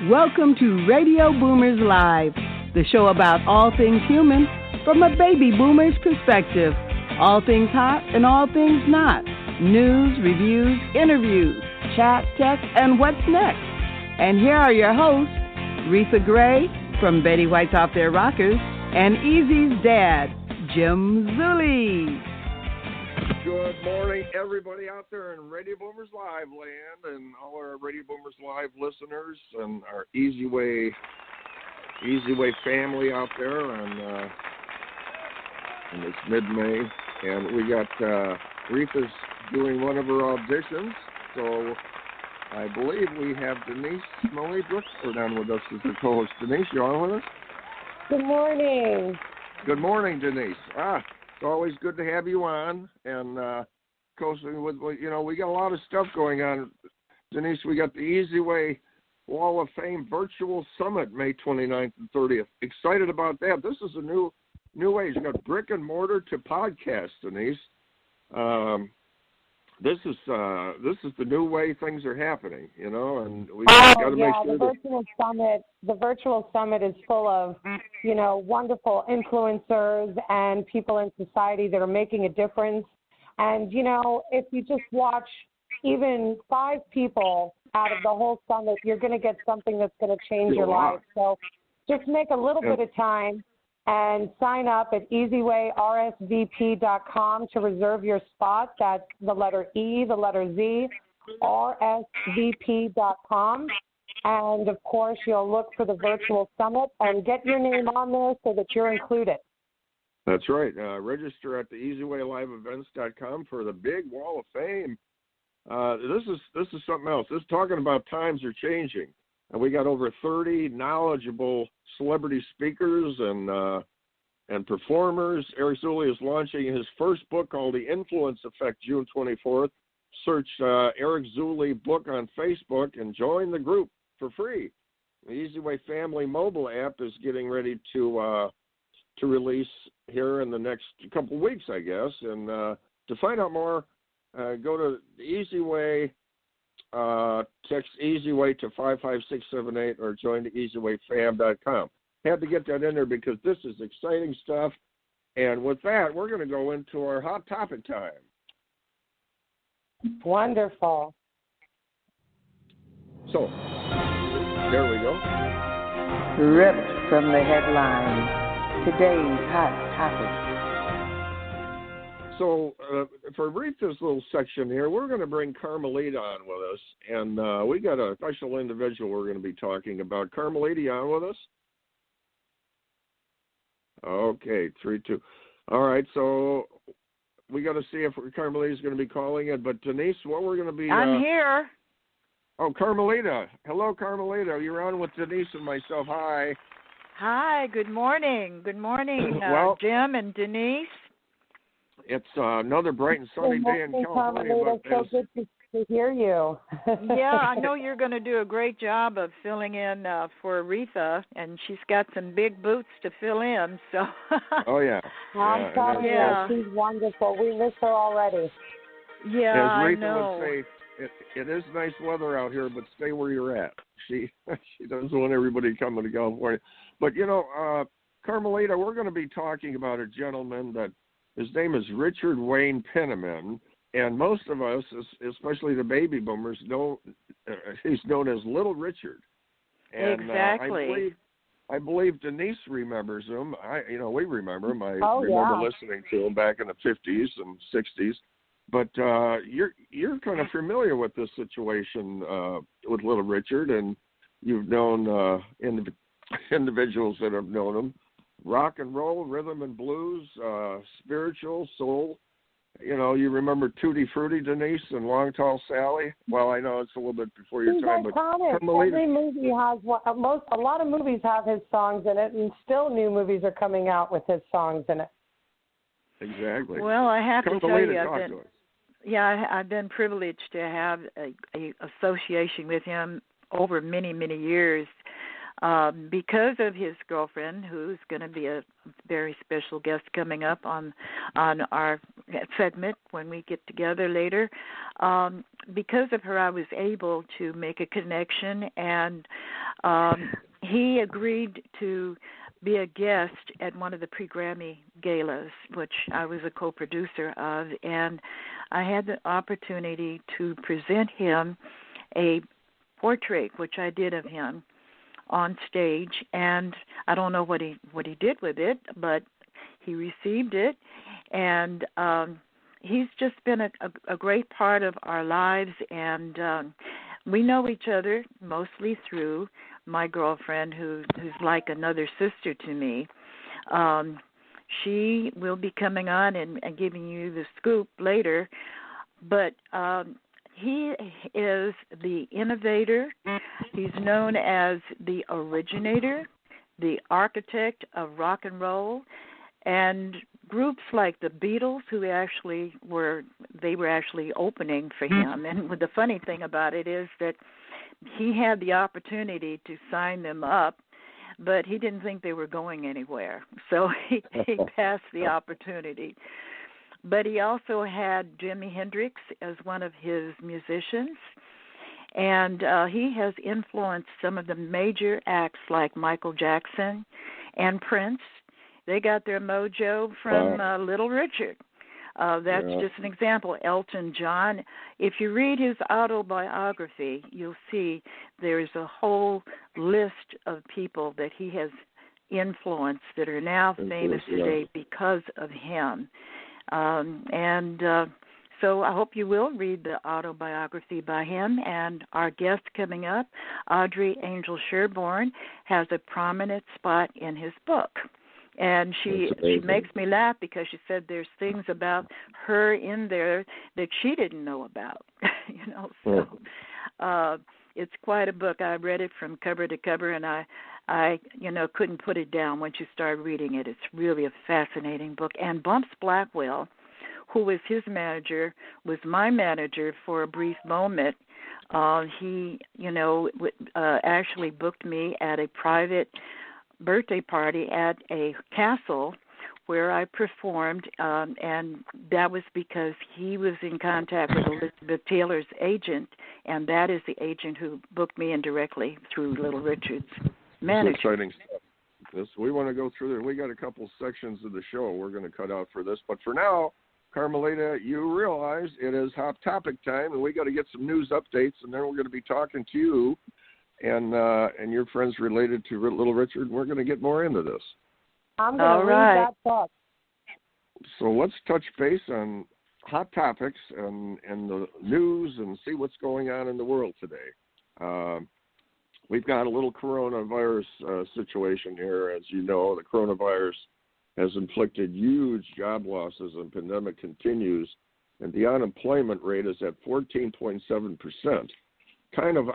Welcome to Radio Boomers Live, the show about all things human from a baby boomer's perspective. All things hot and all things not. News, reviews, interviews, chat, text, and what's next. And here are your hosts, Reatha Gray from Betty White's Off Their Rockers and Easy's dad, Jim Zuley. Good morning, everybody out there in Radio Boomers Live land and all our Radio Boomers Live listeners and our Easy Way family out there and it's mid-May. And we got Reatha's doing one of her auditions, so I believe we have Denise Burkhardt on with us as the co-host. Denise, you on with us? Good morning. Good morning, Denise. It's always good to have you on, and coasting with, we got a lot of stuff going on. Denise, we got the Easy Way Wall of Fame Virtual Summit, May 29th and 30th. Excited about that. This is a new way. You got brick and mortar to podcast, Denise. This is the new way things are happening, and we got to make sure the virtual summit is full of, wonderful influencers and people in society that are making a difference. And, if you just watch even 5 people out of the whole summit, you're going to get something that's going to change your life. So just make a little bit of time and sign up at easywayrsvp.com to reserve your spot. That's the letter E, the letter Z, rsvp.com. And, of course, you'll look for the virtual summit and get your name on there so that you're included. That's right. Register at the easywayliveevents.com for the big Wall of Fame. This is something else. This is talking about times are changing. And we got over 30 knowledgeable celebrity speakers and performers. Eric Zuley is launching his first book called The Influence Effect, June 24th. Search Eric Zuley book on Facebook and join the group for free. The Easy Way Family mobile app is getting ready to release here in the next couple of weeks, I guess. And to find out more, go to the Easy Way. Text Easy Way to 55678 or join the easywayfam.com. Had to get that in there because this is exciting stuff. And with that, we're going to go into our hot topic time. Wonderful. So, there we go. Ripped from the headlines. Today's hot topic. So, for Reatha's little section here, we're going to bring Carmelita on with us. And we got a special individual we're going to be talking about. Carmelita, you on with us? Okay, 3-2. All right, so we got to see if Carmelita is going to be calling it. But, Denise, what we're going to be... I'm here. Oh, Carmelita. Hello, Carmelita. You're on with Denise and myself. Hi. Hi, good morning. Good morning, Jim and Denise. It's another bright and sunny day in California. It's so good to hear you. Yeah, I know you're going to do a great job of filling in for Reatha, and she's got some big boots to fill in. So. Oh, yeah. I'm telling you, she's wonderful. We miss her already. Yeah, as Reatha I know. would say, it is nice weather out here, but stay where you're at. She doesn't want everybody coming to California. But, Carmelita, we're going to be talking about a gentleman that his name is Richard Wayne Penniman, and most of us, especially the baby boomers, know he's known as Little Richard. And, exactly. I believe Denise remembers him. We remember him. I remember listening to him back in the 50s and 60s. But you're kind of familiar with this situation with Little Richard, and you've known individuals that have known him. Rock and roll, rhythm and blues, spiritual, soul. You remember Tutti Frutti, Denise, and Long Tall Sally? Well, I know it's a little bit before your time, but every movie has a lot of movies have his songs in it, and still new movies are coming out with his songs in it. Exactly. Well, I have to tell you, I've been privileged to have a association with him over many, many years. because of his girlfriend, who's going to be a very special guest coming up on our segment when we get together later. Because of her, I was able to make a connection, and he agreed to be a guest at one of the pre-Grammy galas, which I was a co-producer of, and I had the opportunity to present him a portrait, which I did of him on stage, and I don't know what he did with it, but he received it, and he's just been a great part of our lives, and we know each other mostly through my girlfriend, who's like another sister to me. She will be coming on and giving you the scoop later, but he is the innovator. He's known as the originator, the architect of rock and roll, and groups like the Beatles, who were actually opening for him. And the funny thing about it is that he had the opportunity to sign them up, but he didn't think they were going anywhere, so he passed the opportunity. But he also had Jimi Hendrix as one of his musicians, and he has influenced some of the major acts like Michael Jackson and Prince. They got their mojo from Little Richard. That's just an example. Elton John. If you read his autobiography, you'll see there's a whole list of people that he has influenced that are now famous today because of him. So I hope you will read the autobiography by him. And our guest coming up, Audrey Angel Sherborne, has a prominent spot in his book. And she makes me laugh because she said there's things about her in there that she didn't know about. So it's quite a book. I read it from cover to cover, and I couldn't put it down once you start reading it. It's really a fascinating book. And Bumps Blackwell, who was his manager, was my manager for a brief moment. He, actually booked me at a private birthday party at a castle where I performed, and that was because he was in contact with Elizabeth Taylor's agent, and that is the agent who booked me indirectly through Little Richard's manager. That's exciting stuff. We want to go through there. We got a couple sections of the show we're going to cut out for this, but for now, Carmelita, you realize it is Hot Topic time, and we got to get some news updates, and then we're going to be talking to you and your friends related to Little Richard. We're going to get more into this. I'm going to read that book. So let's touch base on hot topics and the news and see what's going on in the world today. We've got a little coronavirus situation here. As you know, the coronavirus has inflicted huge job losses, and the pandemic continues, and the unemployment rate is at 14.7%. Kind of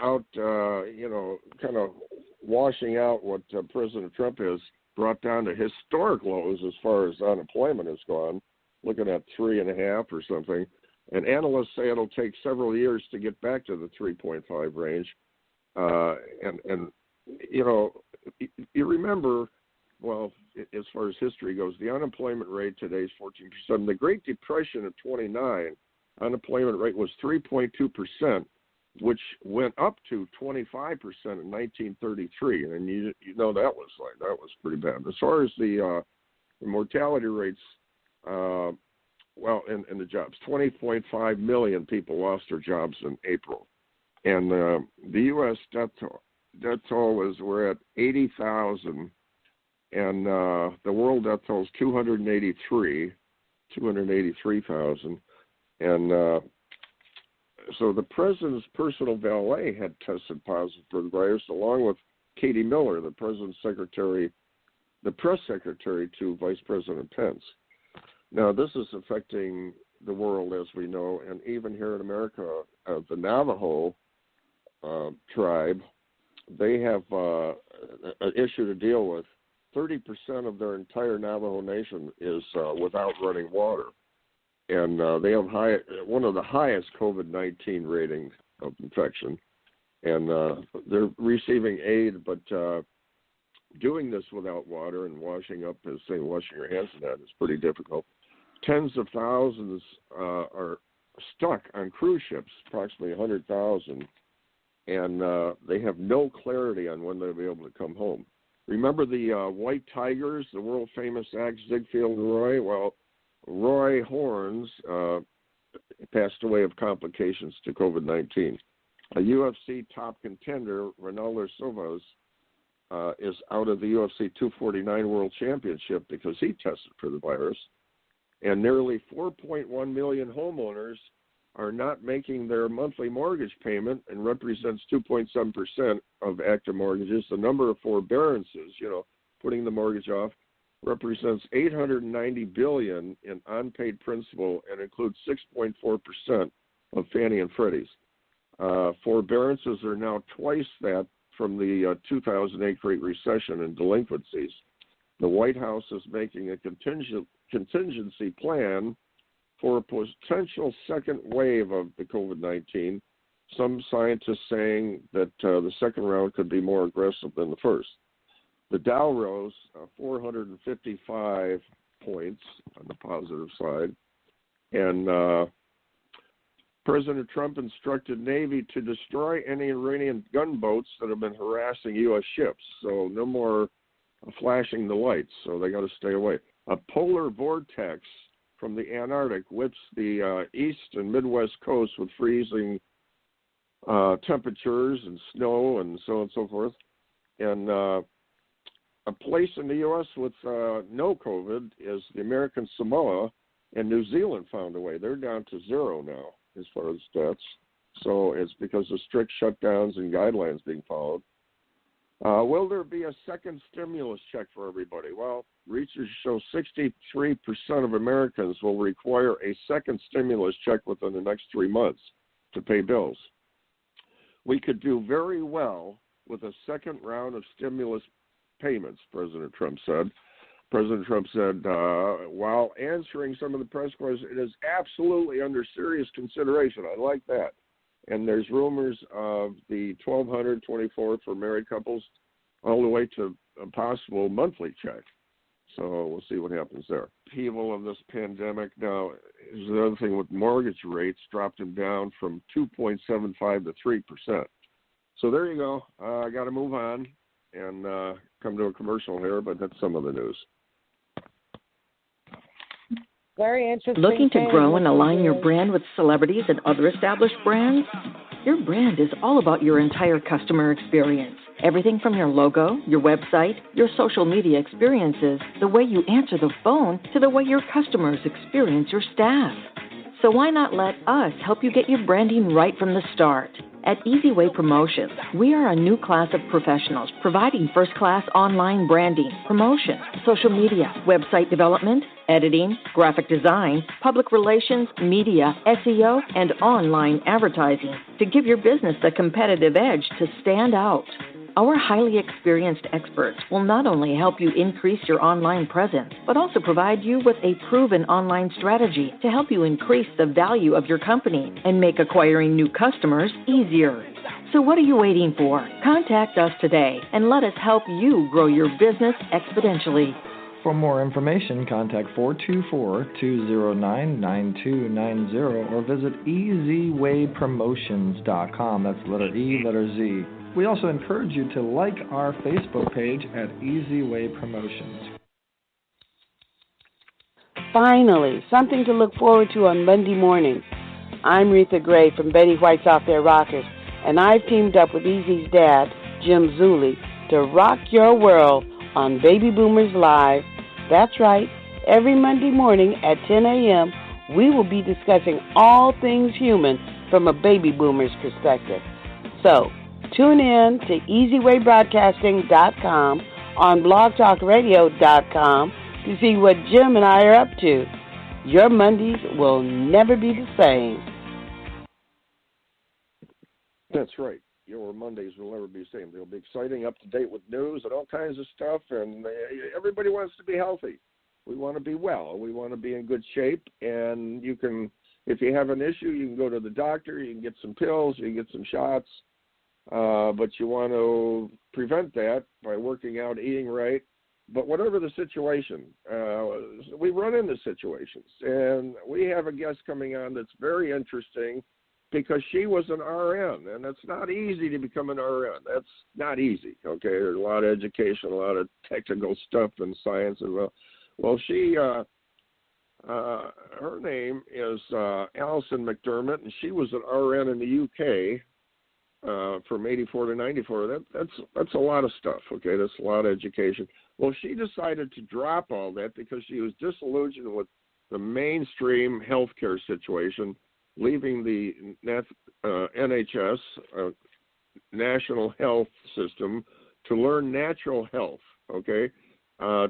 washing out what President Trump has brought down to historic lows as far as unemployment has gone, looking at 3.5 or something. And analysts say it'll take several years to get back to the 3.5 range. You remember, well, as far as history goes, the unemployment rate today is 14%. The Great Depression of 29, unemployment rate was 3.2%. Which went up to 25% in 1933, and you know that was pretty bad. As far as the mortality rates, in the jobs, 20.5 million people lost their jobs in April, and the U.S. death toll we're at 80,000, and the world death toll is 283,000, and so the president's personal valet had tested positive for the virus, along with Katie Miller, the president's secretary, the press secretary to Vice President Pence. Now, this is affecting the world, as we know, and even here in America, the Navajo tribe, they have an issue to deal with. 30% of their entire Navajo nation is without running water. And they have one of the highest COVID-19 ratings of infection. And they're receiving aid, but doing this without water and washing up, as say, washing your hands and that is pretty difficult. Tens of thousands are stuck on cruise ships, approximately 100,000, and they have no clarity on when they'll be able to come home. Remember the White Tigers, the world-famous act Ziegfeld and Roy? Well, Roy Horns passed away of complications to COVID-19. A UFC top contender, Ronaldo Silva, is out of the UFC 249 World Championship because he tested for the virus. And nearly 4.1 million homeowners are not making their monthly mortgage payment, and represents 2.7% of active mortgages. The number of forbearances, putting the mortgage off, represents $890 billion in unpaid principal and includes 6.4% of Fannie and Freddie's. Forbearances are now twice that from the 2008 Great Recession and delinquencies. The White House is making a contingency plan for a potential second wave of the COVID-19. Some scientists saying that the second round could be more aggressive than the first. The Dow rose 455 points on the positive side, and President Trump instructed Navy to destroy any Iranian gunboats that have been harassing U.S. ships. So no more flashing the lights, so they got to stay away. A polar vortex from the Antarctic whips the east and Midwest coast with freezing temperatures and snow and so on and so forth. And a place in the U.S. with no COVID is the American Samoa, and New Zealand found a way. They're down to 0 now as far as deaths. So it's because of strict shutdowns and guidelines being followed. Will there be a second stimulus check for everybody? Well, research shows 63% of Americans will require a second stimulus check within the next 3 months to pay bills. We could do very well with a second round of stimulus payments, President Trump said. President Trump said, while answering some of the press questions, it is absolutely under serious consideration. I like that. And there's rumors of the $1,224 for married couples all the way to a possible monthly check. So we'll see what happens there. Upheaval of this pandemic now is the other thing with mortgage rates, dropped them down from 2.75 to 3%. So there you go. I got to move on and come to a commercial here, but that's some of the news. Very interesting. Looking to grow and align your brand with celebrities and other established brands? Your brand is all about your entire customer experience. Everything from your logo, your website, your social media experiences, the way you answer the phone, to the way your customers experience your staff. So why not let us help you get your branding right from the start? At Easy Way Promotions, we are a new class of professionals providing first-class online branding, promotion, social media, website development, editing, graphic design, public relations, media, SEO, and online advertising to give your business the competitive edge to stand out. Our highly experienced experts will not only help you increase your online presence, but also provide you with a proven online strategy to help you increase the value of your company and make acquiring new customers easier. So what are you waiting for? Contact us today and let us help you grow your business exponentially. For more information, contact 424-209-9290 or visit easywaypromotions.com. That's letter E, letter Z. We also encourage you to like our Facebook page at Easy Way Promotions. Finally, something to look forward to on Monday morning. I'm Reatha Gray from Betty White's Out There Rockers, and I've teamed up with Easy's dad, Jim Zuley, to rock your world on Baby Boomers Live. That's right, every Monday morning at 10 a.m., we will be discussing all things human from a baby boomer's perspective. So, tune in to EasyWayBroadcasting.com on BlogTalkRadio.com to see what Jim and I are up to. Your Mondays will never be the same. That's right. Your Mondays will never be the same. They'll be exciting, up to date with news and all kinds of stuff, and everybody wants to be healthy. We want to be well. We want to be in good shape, and you can, if you have an issue, you can go to the doctor, you can get some pills, you can get some shots. but you want to prevent that by working out, eating right. But whatever the situation, we run into situations. And we have a guest coming on that's very interesting because she was an RN, and it's not easy to become an RN. That's not easy, okay? There's a lot of education, a lot of technical stuff and science as well. Well, she, her name is Allison Mcdermott, and she was an RN in the UK from 84 to 94. That's a lot of stuff, okay? That's a lot of education. Well, she decided to drop all that because she was disillusioned with the mainstream healthcare situation, leaving the NHS, National Health System, to learn natural health, okay?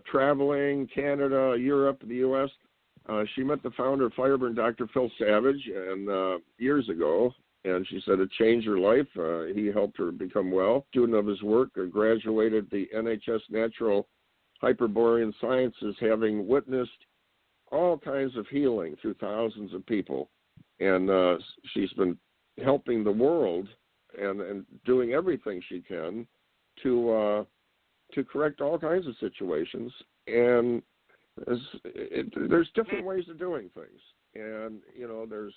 Traveling Canada, Europe, the U.S., she met the founder of Fireburn, Dr. Phil Savage, and years ago, and she said it changed her life. He helped her become well. Student of his work, graduated the NHS Natural Hyperborean Sciences, having witnessed all kinds of healing through thousands of people. And she's been helping the world and doing everything she can to correct all kinds of situations. And there's different ways of doing things. And, you know, there's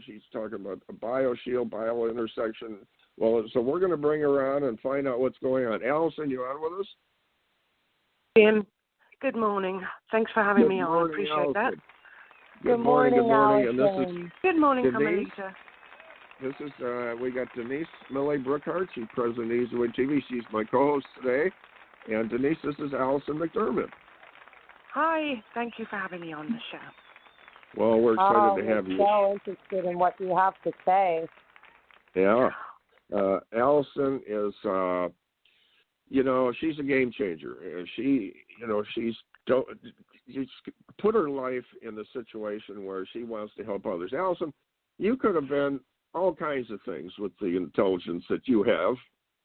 she's talking about a bioshield, biointersection. Well, so we're going to bring her on and find out what's going on. Allison, you on with us? Jim, good morning. Thanks for having me on. I appreciate Allison. that. Good morning. Allison. And this is Good morning, Denise. Carmelita. This is we got Denise Burkhardt. She's president of Easy Way TV. She's my co-host today. And Denise, this is Allison Mcdermott. Hi. Thank you for having me on the show. Well, we're excited to have you. So interested in what you have to say. Yeah. Allison is, you know, she's a game changer. She, you know, she's put her life in the situation where she wants to help others. Allison, you could have been all kinds of things with the intelligence that you have.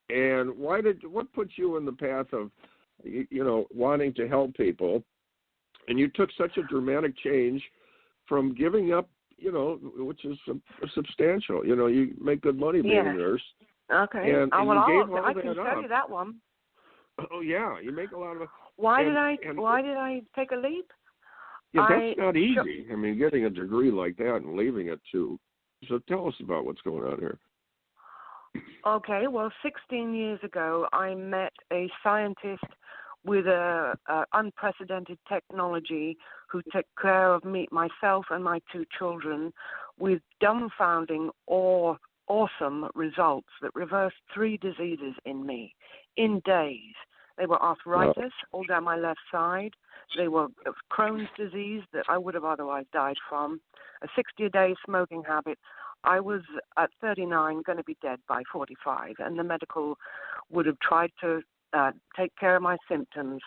And what put you in the path of, you know, wanting to help people? And you took such a dramatic change from giving up, you know, which is substantial. You know, you make good money being a nurse. Okay. And you gave all I that can tell up. you that one. Oh yeah, you make a lot of. Why did I take a leap? Yeah, that's not easy. I mean, getting a degree like that and leaving it too. So tell us about what's going on here. Okay. Well, 16 years ago, I met a scientist with a unprecedented technology who took care of me, myself, and my two children with dumbfounding or awesome results that reversed 3 diseases in me in days. They were arthritis all down my left side. They were Crohn's disease that I would have otherwise died from, a 60-a-day smoking habit. I was at 39 going to be dead by 45, and the medical would have tried to take care of my symptoms.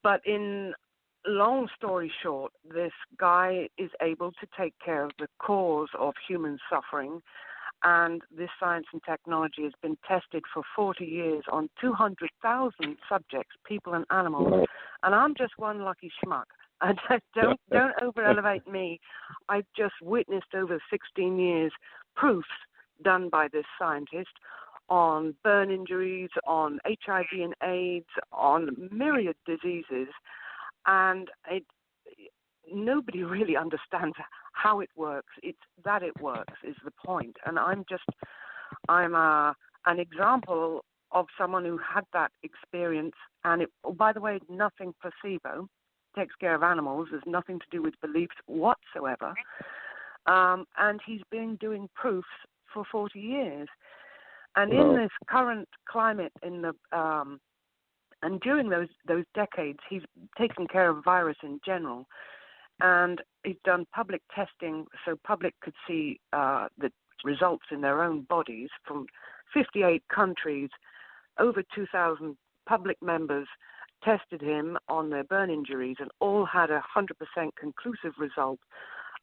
But in long story short, this guy is able to take care of the cause of human suffering, and this science and technology has been tested for 40 years on 200,000 subjects, people and animals, and I'm just one lucky schmuck. And don't over-elevate me. I've just witnessed over 16 years proofs done by this scientist on burn injuries, on HIV and AIDS, on myriad diseases, and nobody really understands how it works. It's that it works is the point. And I'm an example of someone who had that experience. And by the way, nothing placebo. Takes care of animals. There's nothing to do with beliefs whatsoever. And he's been doing proofs for 40 years. And in this current climate, and during those decades, he's taken care of virus in general, and he's done public testing so public could see the results in their own bodies from 58 countries. Over 2,000 public members tested him on their burn injuries, and all had 100% conclusive result.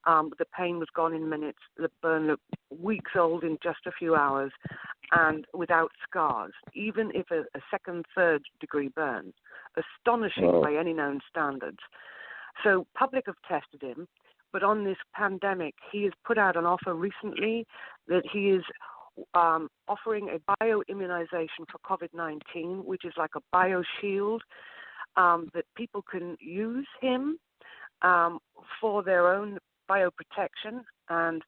The pain was gone in minutes. The burn looked weeks old in just a few hours and without scars, even if a second, third degree burn. Astonishing by any known standards. So public have tested him, but on this pandemic, he has put out an offer recently that he is offering a bioimmunization for COVID-19, which is like a bioshield that people can use him for their own bioprotection. And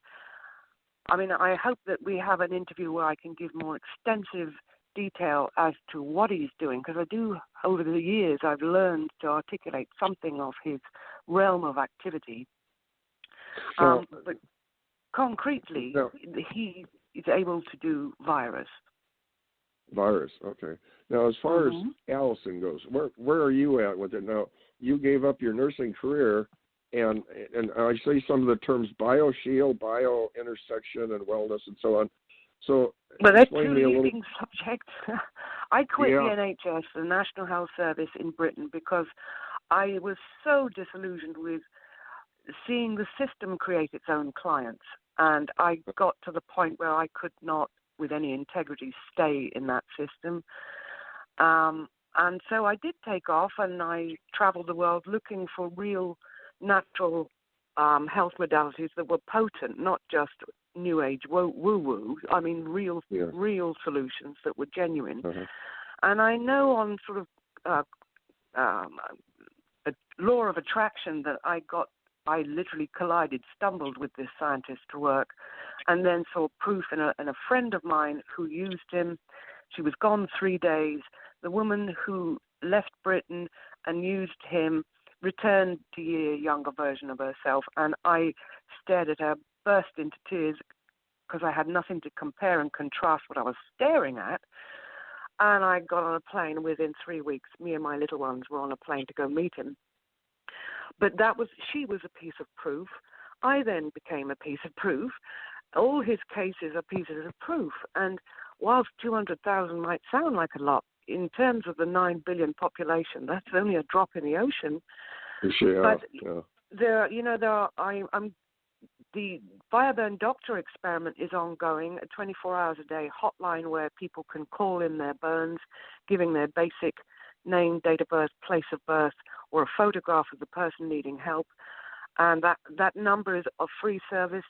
I mean, I hope that we have an interview where I can give more extensive detail as to what he's doing, because I do, over the years, I've learned to articulate something of his realm of activity. But concretely, he is able to do virus. Virus, okay. Now, as far as Allison goes, where are you at with it now? You gave up your nursing career, and I say some of the terms bioshield, biointersection, and wellness, and so on. So, well, they're two leading subjects. I quit the NHS, the National Health Service in Britain, because I was so disillusioned with seeing the system create its own clients. And I got to the point where I could not, with any integrity, stay in that system. And so I did take off, and I traveled the world looking for real natural health modalities that were potent, not just new age woo-woo. I mean, real solutions that were genuine. And I know on sort of a law of attraction that I literally stumbled with this scientist's work, and then saw proof in a friend of mine who used him. She was gone 3 days. The woman who left Britain and used him returned to a younger version of herself, and I stared at her, burst into tears, because I had nothing to compare and contrast what I was staring at. And I got on a plane. Within 3 weeks, me and my little ones were on a plane to go meet him. But she was a piece of proof. I then became a piece of proof. All his cases are pieces of proof. And whilst 200,000 might sound like a lot, in terms of the 9 billion population, that's only a drop in the ocean. The Fireburn Doctor experiment is ongoing, a 24 hours a day hotline where people can call in their burns, giving their basic name, date of birth, place of birth, or a photograph of the person needing help. And that number is a free service.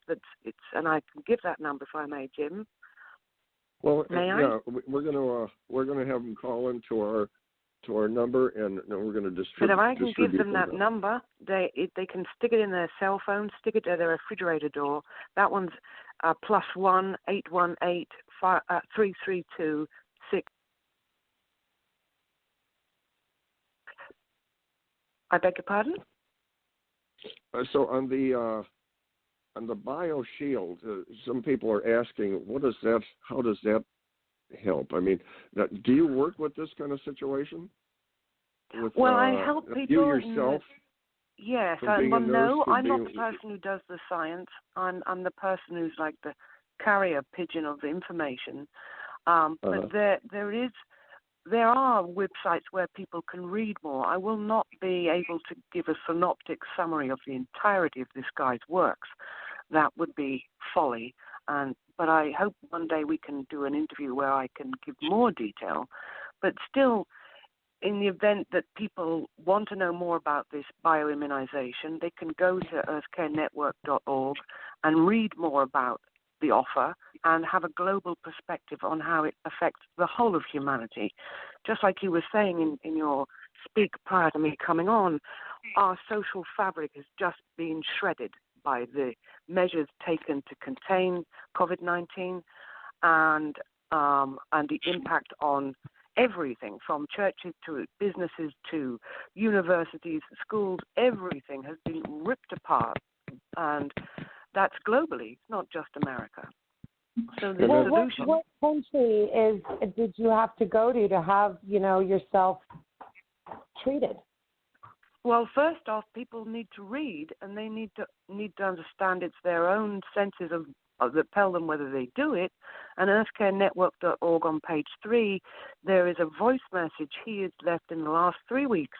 And I can give that number if I may, Jim. Well, may I? we're gonna have them call into our number, and we're going to distribute. But if I can give them that number, they can stick it in their cell phone, stick it to their refrigerator door. That one's +1 818 332 6. I beg your pardon? So on the BioShield, some people are asking, what is that? How does that help? I mean, do you work with this kind of situation? I help people. You yourself? Yes. I'm not the person who does the science. I'm the person who's like the carrier pigeon of the information. But there are websites where people can read more. I will not be able to give a synoptic summary of the entirety of this guy's works. That would be folly. But I hope one day we can do an interview where I can give more detail. But still, in the event that people want to know more about this bioimmunization, they can go to earthcarenetwork.org and read more about the offer and have a global perspective on how it affects the whole of humanity. Just like you were saying in your speak prior to me coming on, our social fabric has just been shredded by the measures taken to contain COVID-19 and the impact on everything from churches to businesses to universities, schools. Everything has been ripped apart, and that's globally, not just America. So the solution. What country did you have to go to have yourself treated? Well, first off, people need to read, and they need to understand it's their own senses that tell them whether they do it. And earthcarenetwork.org on page 3, there is a voice message he has left in the last 3 weeks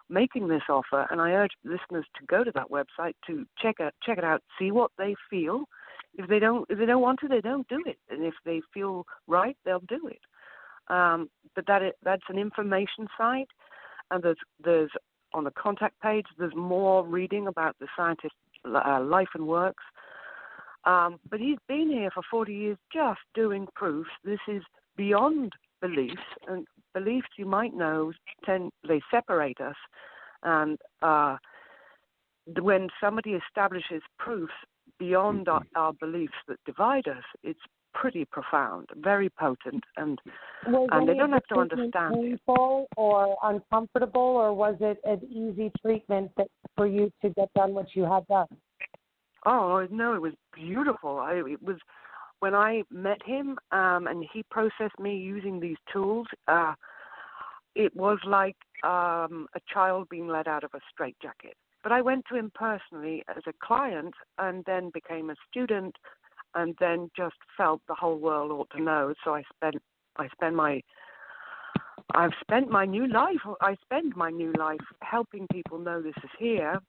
making this offer, and I urge listeners to go to that website to check it out, see what they feel. If they don't want to, they don't do it, and if they feel right, they'll do it. But that's an information site, and there's on the contact page, there's more reading about the scientist's life and works. But he's been here for 40 years just doing proofs. This is beyond beliefs, and beliefs, you might know, they separate us. And when somebody establishes proofs beyond our beliefs that divide us, it's pretty profound, very potent, and they don't have to understand it. Painful or uncomfortable, or was it an easy treatment for you to get done what you had done? Oh no, it was beautiful. It was when I met him, and he processed me using these tools. It was like a child being let out of a straitjacket. But I went to him personally as a client, and then became a student, and then just felt the whole world ought to know. So I spend my new life helping people know this is here.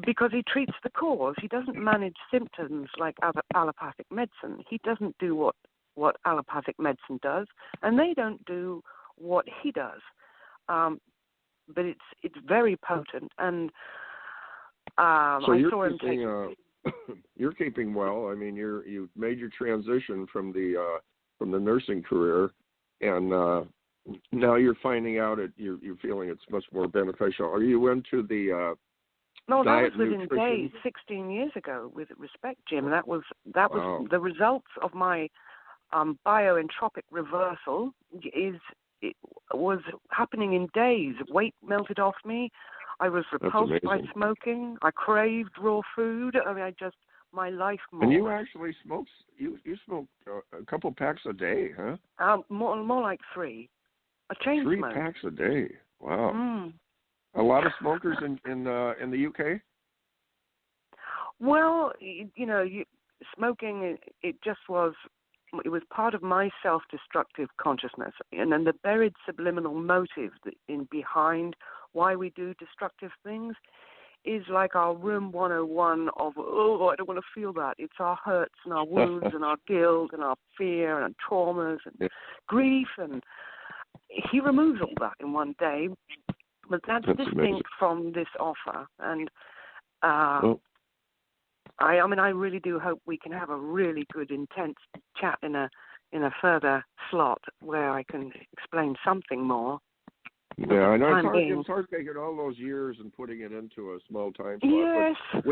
Because he treats the cause. He doesn't manage symptoms like allopathic medicine. He doesn't do what allopathic medicine does, and they don't do what he does. But it's very potent, and so I saw him take. You're keeping well. I mean, you made your transition from the nursing career, and now you're finding out you're feeling it's much more beneficial. Are you into the No, that was within nutrition? days, 16 years ago. With respect, Jim, that was Wow. the results of my bioentropic reversal. It was happening in days. Weight melted off me. I was repulsed by smoking. I craved raw food. I mean, my life more. And you actually smoke? You smoke a couple packs a day, huh? More like 3. A chain 3 smoke. packs a day. Wow. Mm. A lot of smokers in the UK? Well, smoking, it was part of my self-destructive consciousness, and then the buried subliminal motive behind why we do destructive things is like our room 101 of, I don't want to feel that. It's our hurts and our wounds and our guilt and our fear and traumas and grief, and he removes all that in one day. But that's distinct amazing. from this offer, and I really do hope we can have a really good, intense chat in a further slot where I can explain something more. Yeah, I know it's hard taking all those years and putting it into a small time slot. Yes. But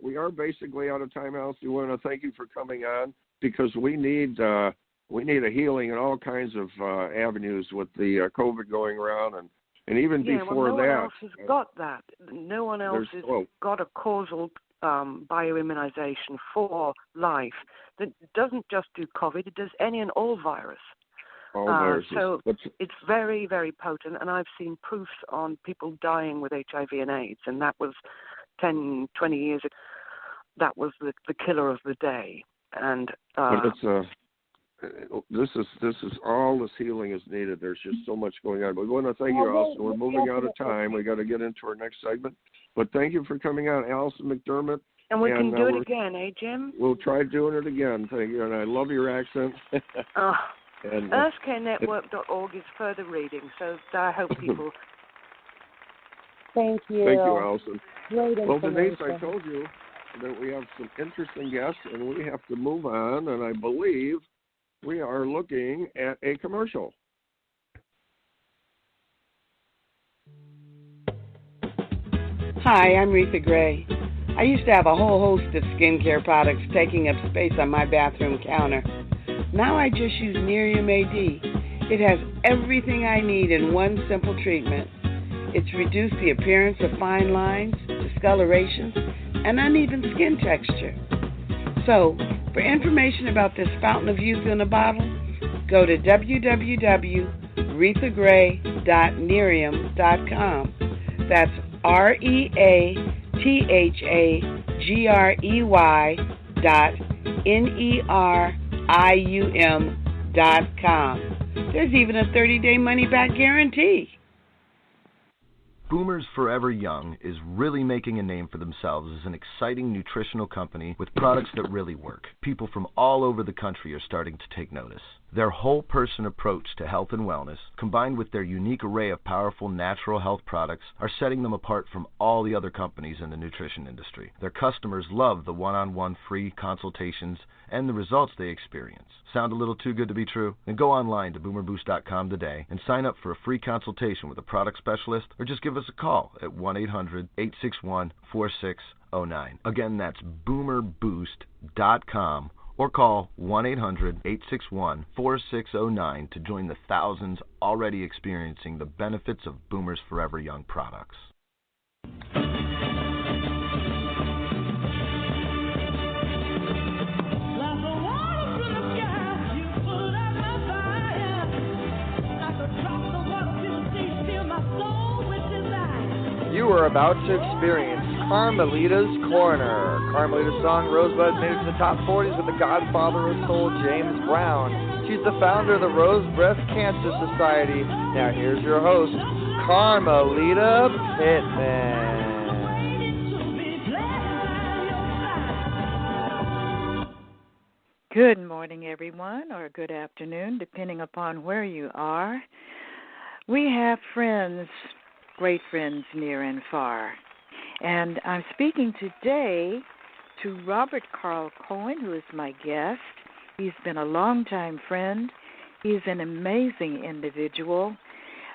we are basically out of time, Alice. We want to thank you for coming on, because we need a healing in all kinds of avenues with the COVID going around, and even before no that. one else has got that. No one else has got a causal bioimmunization for life that doesn't just do COVID, it does any and all virus. So it's very, very potent, and I've seen proofs on people dying with HIV and AIDS, and that was 10, 20 years ago. That was the killer of the day. And but it's this is all this healing is needed. There's just so much going on. But we want to thank you, Allison. We're moving out of time. We got to get into our next segment. But thank you for coming on, Allison Mcdermott. And we can do it again, Jim? We'll try doing it again. Thank you. And I love your accent. And EarthCareNetwork.org is further reading, so I hope people... Thank you. Thank you, Allison. Great well, Denise, information. I told you that we have some interesting guests, and we have to move on, and I believe we are looking at a commercial. Hi, I'm Reatha Gray. I used to have a whole host of skincare products taking up space on my bathroom counter. Now I just use Nerium AD. It has everything I need in one simple treatment. It's reduced the appearance of fine lines, discolorations, and uneven skin texture. So, for information about this fountain of youth in a bottle, go to www.reathagray.nerium.com. That's REATHAGREY.NERIUM.com. There's even a 30-day money-back guarantee. Boomers Forever Young is really making a name for themselves as an exciting nutritional company with products that really work. People from all over the country are starting to take notice. Their whole-person approach to health and wellness, combined with their unique array of powerful natural health products, are setting them apart from all the other companies in the nutrition industry. Their customers love the one-on-one free consultations and the results they experience. Sound a little too good to be true? Then go online to boomerboost.com today and sign up for a free consultation with a product specialist, or just give us a call at 1-800-861-4609. Again, that's boomerboost.com, or call 1-800-861-4609 to join the thousands already experiencing the benefits of Boomer's Forever Young products. You are about to experience Carmelita's Corner. Carmelita's song Rosebud made it to the top 40s with the godfather of soul, James Brown. She's the founder of the Rose Breast Cancer Society. Now here's your host, Carmelita Pittman. Good morning, everyone, or good afternoon, depending upon where you are. We have friends, great friends near and far. And I'm speaking today to Robert Carl Cohen, who is my guest. He's been a longtime friend. He's an amazing individual.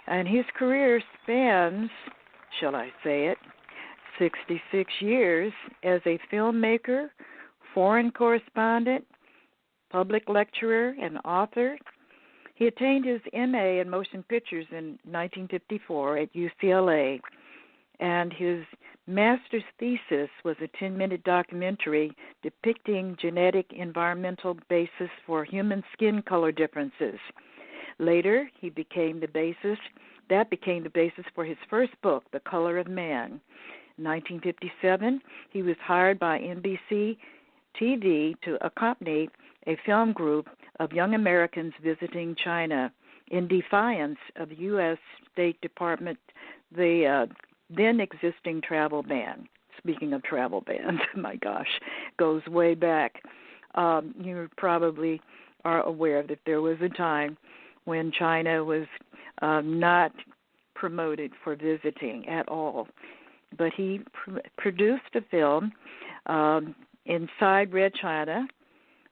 And his career spans, shall I say it, 66 years as a filmmaker, foreign correspondent, public lecturer, and author. He attained his MA in motion pictures in 1954 at UCLA, and his master's thesis was a 10-minute documentary depicting genetic environmental basis for human skin color differences. Later, that became the basis for his first book, The Color of Man. In 1957, he was hired by NBC TV to accompany a film group of young Americans visiting China in defiance of the U.S. State Department, the then existing travel ban. Speaking of travel bans, my gosh, goes way back. You probably are aware that there was a time when China was not promoted for visiting at all. But he produced a film, Inside Red China,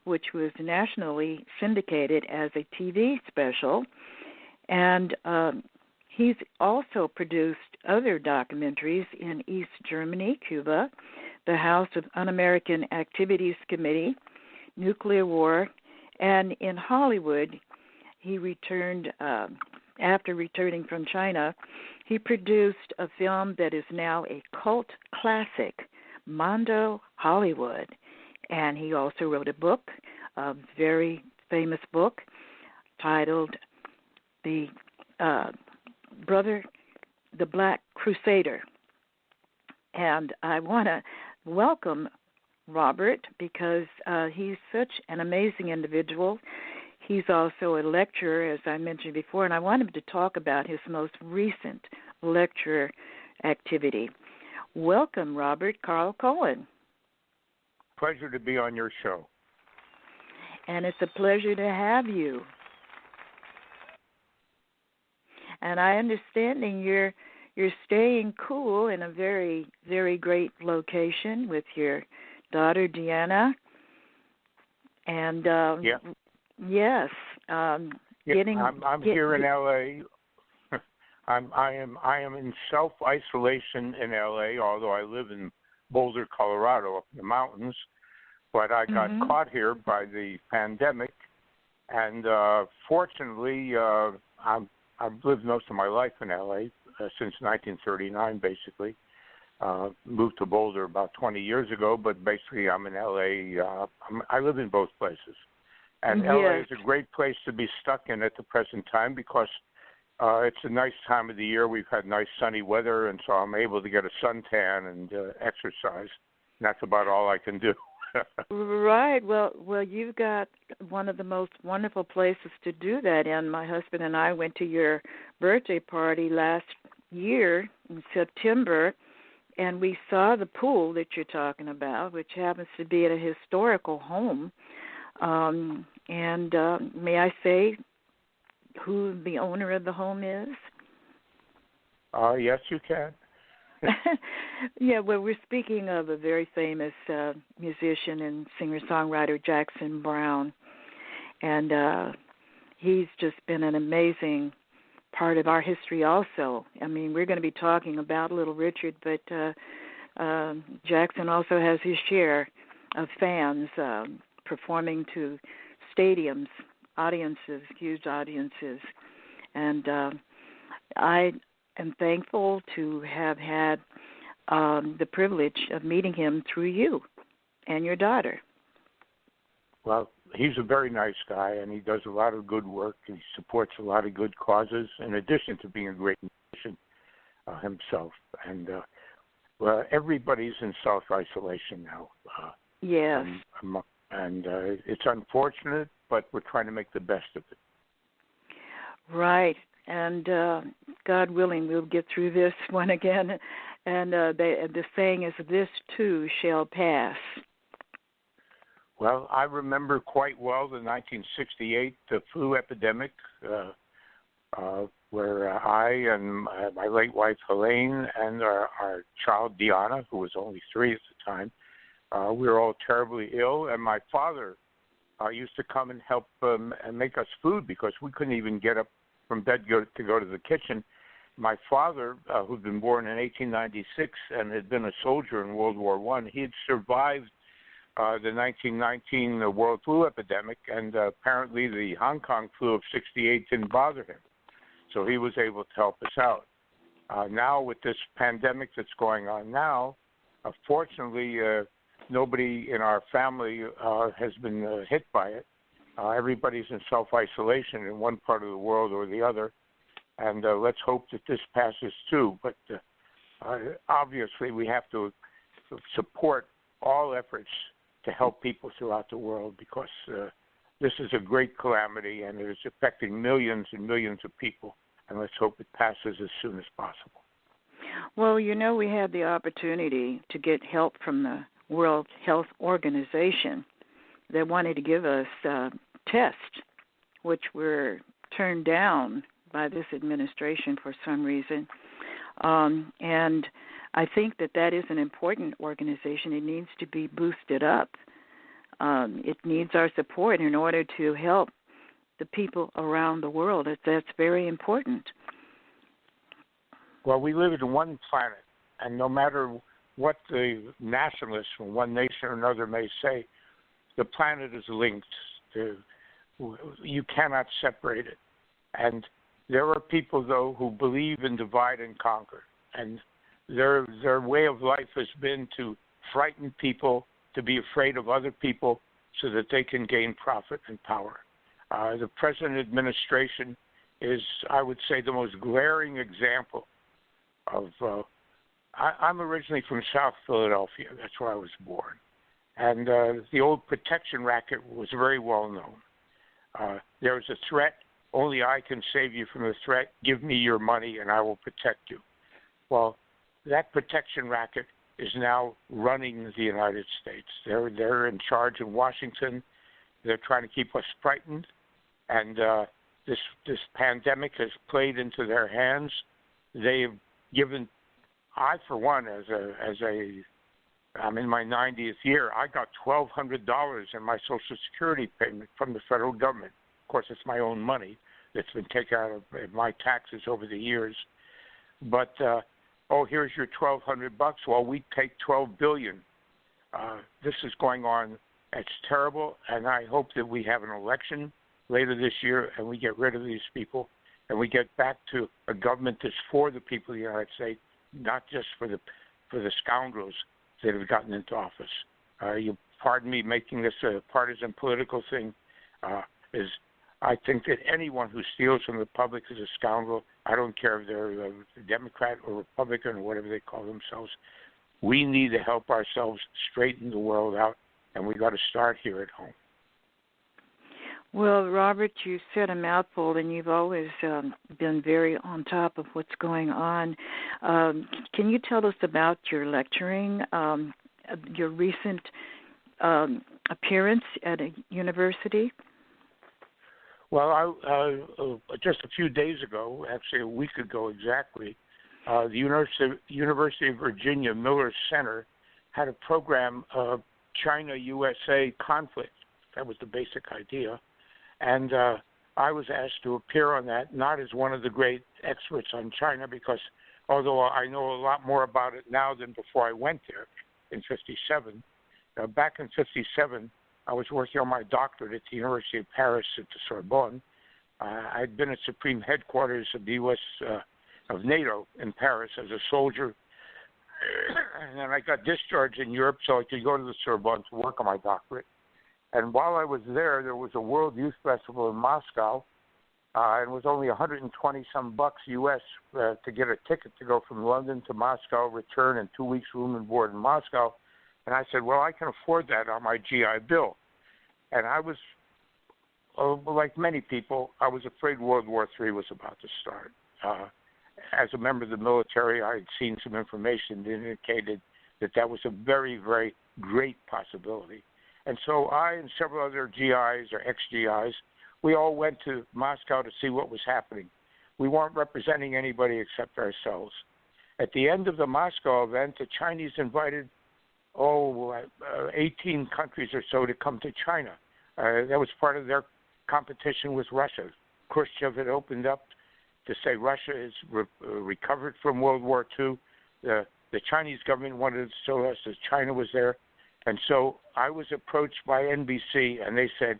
which was nationally syndicated as a TV special, and he's also produced other documentaries in East Germany, Cuba, the House of Un-American Activities Committee, nuclear war, and in Hollywood, he returned, after returning from China, he produced a film that is now a cult classic, Mondo Hollywood. And he also wrote a book, a very famous book, titled The Black Crusader. And I want to welcome Robert because he's such an amazing individual. He's also a lecturer, as I mentioned before, and I want him to talk about his most recent lecture activity. Welcome, Robert Carl Cohen. Pleasure to be on your show. And it's a pleasure to have you. And I understand you're staying cool in a very, very great location with your daughter Deanna. And yes, I'm here in LA. I am in self-isolation in LA, although I live in Boulder, Colorado, up in the mountains. But I got caught here by the pandemic, and fortunately, I've lived most of my life in LA since 1939, basically. Moved to Boulder about 20 years ago, but basically I'm in LA. I live in both places. And LA is a great place to be stuck in at the present time because it's a nice time of the year. We've had nice sunny weather, and so I'm able to get a suntan and exercise. And that's about all I can do. Right. Well, you've got one of the most wonderful places to do that in. My husband and I went to your birthday party last year in September, and we saw the pool that you're talking about, which happens to be at a historical home. And may I say who the owner of the home is? Yes, you can. Yeah, well, we're speaking of a very famous musician and singer-songwriter, Jackson Browne. And he's just been an amazing part of our history also. I mean, we're going to be talking about Little Richard, but Jackson also has his share of fans performing to stadiums, audiences, huge audiences. And I am thankful to have had the privilege of meeting him through you and your daughter. Well, he's a very nice guy, and he does a lot of good work, and he supports a lot of good causes, in addition to being a great musician himself. And everybody's in self-isolation now. Yes. And it's unfortunate, but we're trying to make the best of it. Right. And God willing, we'll get through this one again. And the saying is, this too shall pass. Well, I remember quite well the 1968 flu epidemic, where I and my late wife Helene and our child Deanna, who was only 3 at the time, we were all terribly ill. And my father used to come and help and make us food because we couldn't even get up from bed to go to the kitchen. My father, who'd been born in 1896 and had been a soldier in World War I, he had survived the 1919 World Flu epidemic, and apparently the Hong Kong flu of 68 didn't bother him. So he was able to help us out. Now with this pandemic that's going on now, fortunately, nobody in our family has been hit by it. Everybody's in self-isolation in one part of the world or the other, and let's hope that this passes too. But obviously we have to support all efforts to help people throughout the world, because this is a great calamity and it is affecting millions and millions of people, and let's hope it passes as soon as possible. Well, you know, we had the opportunity to get help from the World Health Organization. They wanted to give us tests, which were turned down by this administration for some reason. And I think that is an important organization. It needs to be boosted up. It needs our support in order to help the people around the world. That's very important. Well, we live in one planet, and no matter what the nationalists from one nation or another may say, the planet is linked. You cannot separate it. And there are people, though, who believe in divide and conquer. And their way of life has been to frighten people, to be afraid of other people so that they can gain profit and power. The present administration is, I would say, the most glaring example of I'm originally from South Philadelphia. That's where I was born. And the old protection racket was very well known. There was a threat. Only I can save you from the threat. Give me your money and I will protect you. Well, that protection racket is now running the United States. They're in charge in Washington. They're trying to keep us frightened. And this pandemic has played into their hands. They've given, I for one, I'm in my 90th year, I got $1,200 in my Social Security payment from the federal government. Of course, it's my own money that's been taken out of my taxes over the years. But, here's your $1,200. Well, we take $12 billion. This is going on. It's terrible, and I hope that we have an election later this year and we get rid of these people and we get back to a government that's for the people of the United States, not just for the scoundrels that have gotten into office. You pardon me making this a partisan political thing. I think that anyone who steals from the public is a scoundrel. I don't care if they're a Democrat or Republican or whatever they call themselves. We need to help ourselves straighten the world out, and we've got to start here at home. Well, Robert, you said a mouthful, and you've always been very on top of what's going on. Can you tell us about your lecturing, your recent appearance at a university? Well, just a few days ago, actually a week ago exactly, the University of Virginia Miller Center had a program, China-USA conflict. That was the basic idea. And I was asked to appear on that, not as one of the great experts on China, because although I know a lot more about it now than before I went there in 57, back in 57, I was working on my doctorate at the University of Paris at the Sherbourne. I'd been at Supreme Headquarters of the U.S. Of NATO in Paris as a soldier, and then I got discharged in Europe so I could go to the Sherbourne to work on my doctorate. And while I was there was a World Youth Festival in Moscow, and it was only $120-some US to get a ticket to go from London to Moscow, return, and 2 weeks room and board in Moscow. And I said, well, I can afford that on my GI Bill. And I was, like many people, I was afraid World War III was about to start. As a member of the military, I had seen some information that indicated that was a very, very great possibility. And so I and several other GIs or ex-GIs, we all went to Moscow to see what was happening. We weren't representing anybody except ourselves. At the end of the Moscow event, the Chinese invited 18 countries or so to come to China. That was part of their competition with Russia. Khrushchev had opened up to say Russia is recovered from World War II. The Chinese government wanted to show us that China was there. And so I was approached by NBC, and they said,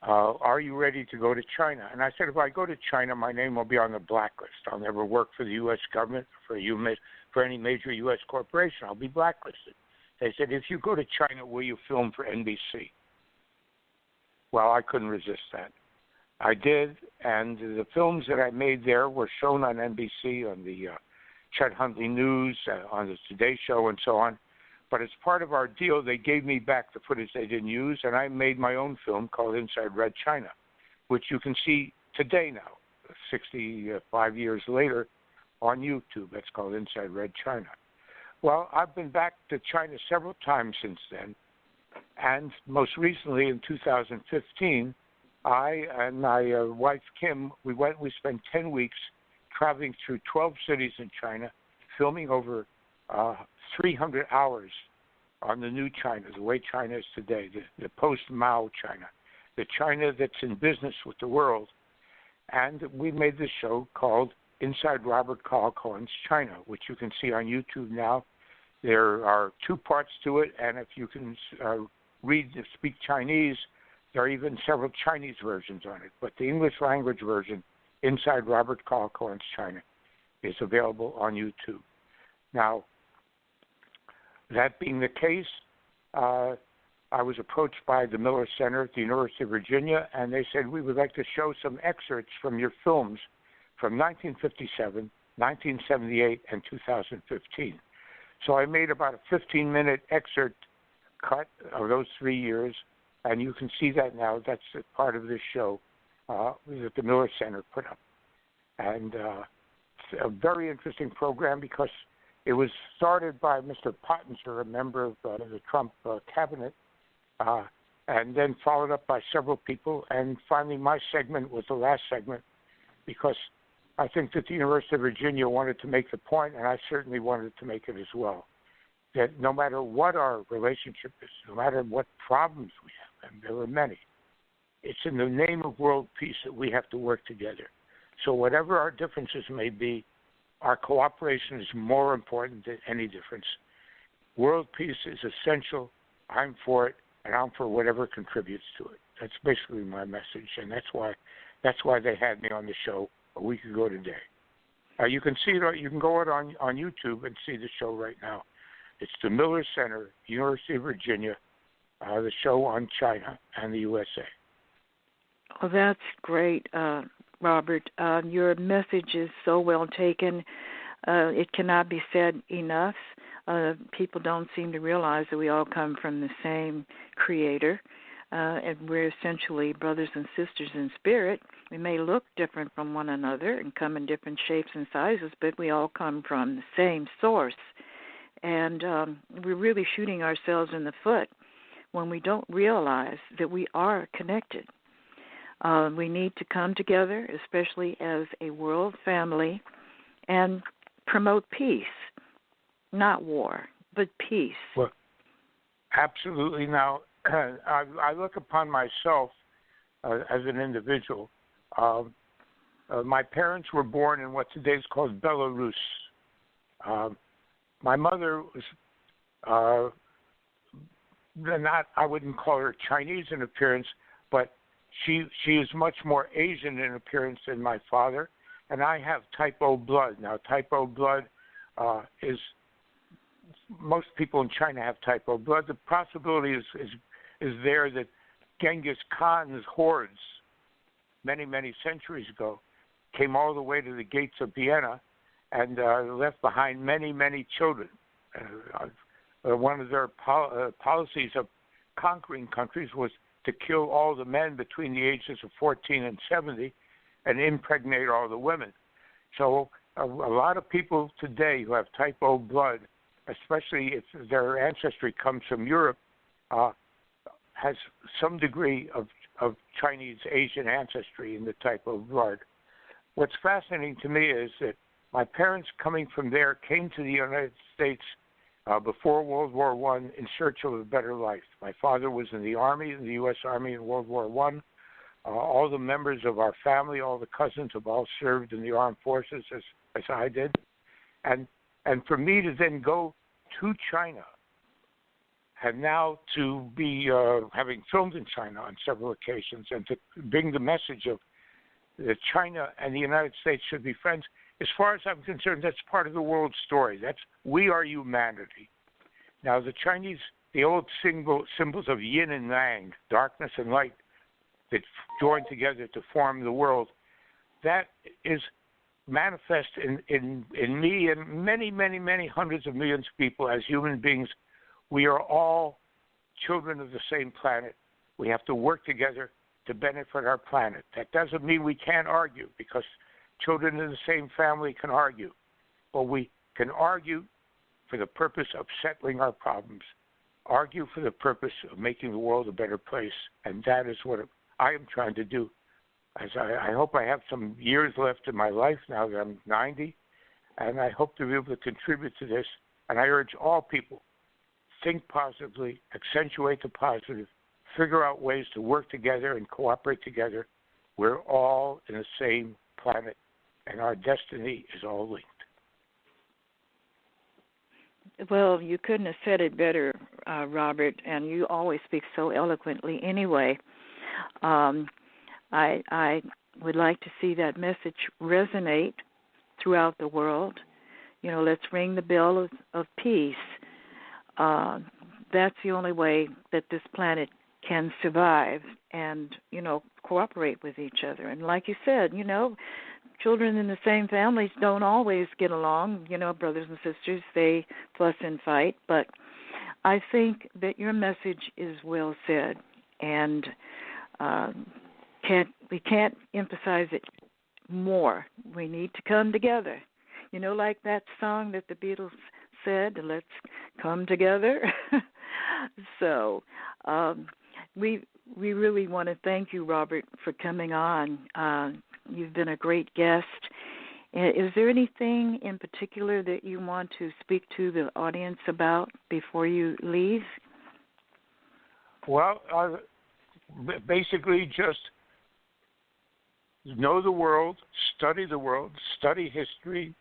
are you ready to go to China? And I said, if I go to China, my name will be on the blacklist. I'll never work for the U.S. government, for any major U.S. corporation. I'll be blacklisted. They said, if you go to China, will you film for NBC? Well, I couldn't resist that. I did, and the films that I made there were shown on NBC, on the Chet Huntley News, on the Today Show, and so on. But as part of our deal, they gave me back the footage they didn't use, and I made my own film called Inside Red China, which you can see today now, 65 years later, on YouTube. That's called Inside Red China. Well, I've been back to China several times since then, and most recently in 2015, I and my wife Kim, we spent 10 weeks traveling through 12 cities in China, filming over 300 hours on the new China, the way China is today, the post-Mao China, the China that's in business with the world. And we made this show called Inside Robert Carl Cohen's China, which you can see on YouTube now. There are 2 parts to it, and if you can speak Chinese, there are even several Chinese versions on it. But the English language version, Inside Robert Carl Cohen's China, is available on YouTube. Now, that being the case, I was approached by the Miller Center at the University of Virginia, and they said, we would like to show some excerpts from your films from 1957, 1978, and 2015. So I made about a 15-minute excerpt cut of those 3 years, and you can see that now. That's a part of this show that the Miller Center put up. And it's a very interesting program because it was started by Mr. Pottinger, a member of the Trump cabinet, and then followed up by several people. And finally, my segment was the last segment because I think that the University of Virginia wanted to make the point, and I certainly wanted to make it as well, that no matter what our relationship is, no matter what problems we have, and there are many, it's in the name of world peace that we have to work together. So whatever our differences may be, our cooperation is more important than any difference. World peace is essential. I'm for it, and I'm for whatever contributes to it. That's basically my message, and that's why they had me on the show a week ago today. You can see it. You can go on YouTube and see the show right now. It's the Miller Center, University of Virginia, the show on China and the USA. Well, that's great, Robert. Your message is so well taken. It cannot be said enough. People don't seem to realize that we all come from the same Creator, and we're essentially brothers and sisters in spirit. We may look different from one another and come in different shapes and sizes, but we all come from the same source. And we're really shooting ourselves in the foot when we don't realize that we are connected. We need to come together, especially as a world family, and promote peace, not war, but peace. Well, absolutely. Now, I look upon myself as an individual. My parents were born in what today is called Belarus. My mother was I wouldn't call her Chinese in appearance, but she is much more Asian in appearance than my father, and I have type O blood. Now, type O blood is most people in China have type O blood. The possibility is there that Genghis Khan's hordes many centuries ago came all the way to the gates of Vienna and left behind many children. One of their policies of conquering countries was to kill all the men between the ages of 14 and 70 and impregnate all the women. So a lot of people today who have type O blood, especially if their ancestry comes from Europe, has some degree of Chinese Asian ancestry in the type O blood. What's fascinating to me is that my parents coming from there came to the United States before World War I in search of a better life. My father was in the Army, in the U.S. Army in World War I. All the members of our family, all the cousins have all served in the armed forces as I did. And for me to then go to China and now to be having filmed in China on several occasions and to bring the message of that China and the United States should be friends, as far as I'm concerned, that's part of the world story. We are humanity. Now, the Chinese, the old symbols of yin and yang, darkness and light, that join together to form the world, that is manifest in me and many hundreds of millions of people as human beings. We are all children of the same planet. We have to work together to benefit our planet. That doesn't mean we can't argue, because children in the same family can argue, but we can argue for the purpose of settling our problems, argue for the purpose of making the world a better place, and that is what I am trying to do. As I hope I have some years left in my life now that I'm 90, and I hope to be able to contribute to this, and I urge all people, think positively, accentuate the positive, figure out ways to work together and cooperate together. We're all in the same planet, and our destiny is all linked. Well, you couldn't have said it better, Robert, and you always speak so eloquently anyway. I would like to see that message resonate throughout the world. You know, let's ring the bell of peace. That's the only way that this planet can survive and, you know, cooperate with each other. And like you said, you know, children in the same families don't always get along. You know, brothers and sisters, they fuss and fight. But I think that your message is well said, and we can't emphasize it more. We need to come together. You know, like that song that the Beatles said, let's come together. So we really want to thank you, Robert, for coming on. You've been a great guest. Is there anything in particular that you want to speak to the audience about before you leave? Well, basically just know the world, study history,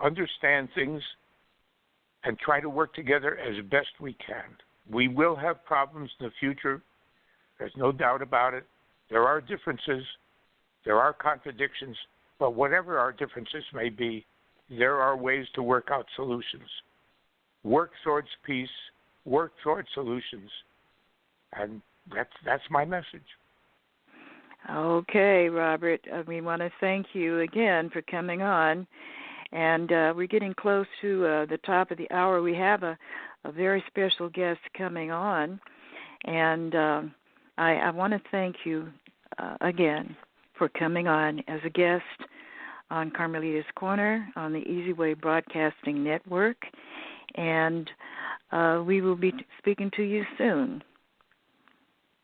understand things, and try to work together as best we can. We will have problems in the future. There's no doubt about it. There are differences. There are contradictions. But whatever our differences may be, there are ways to work out solutions. Work towards peace. Work towards solutions. And that's my message. Okay, Robert. We want to thank you again for coming on. And we're getting close to the top of the hour. We have a very special guest coming on. And I want to thank you again for coming on as a guest on Carmelita's Corner on the Easy Way Broadcasting Network. And we will be speaking to you soon.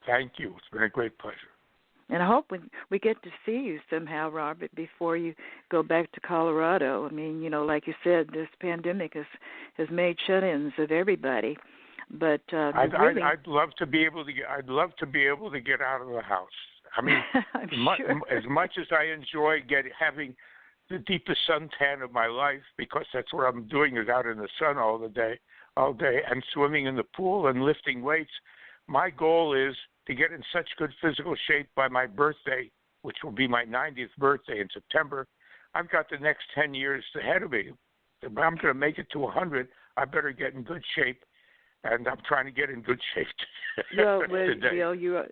Thank you. It's been a great pleasure. And I hope we get to see you somehow, Robert, before you go back to Colorado. I mean, like you said, this pandemic has made shut-ins of everybody. But I'd love to be able to get. I'd love to be able to get out of the house. I mean, as much as I enjoy having the deepest suntan of my life, because that's what I'm doing is out in the sun all day, and swimming in the pool and lifting weights. My goal is to get in such good physical shape by my birthday, which will be my 90th birthday in September. I've got the next 10 years ahead of me. If I'm going to make it to 100, I better get in good shape. And I'm trying to get in good shape today.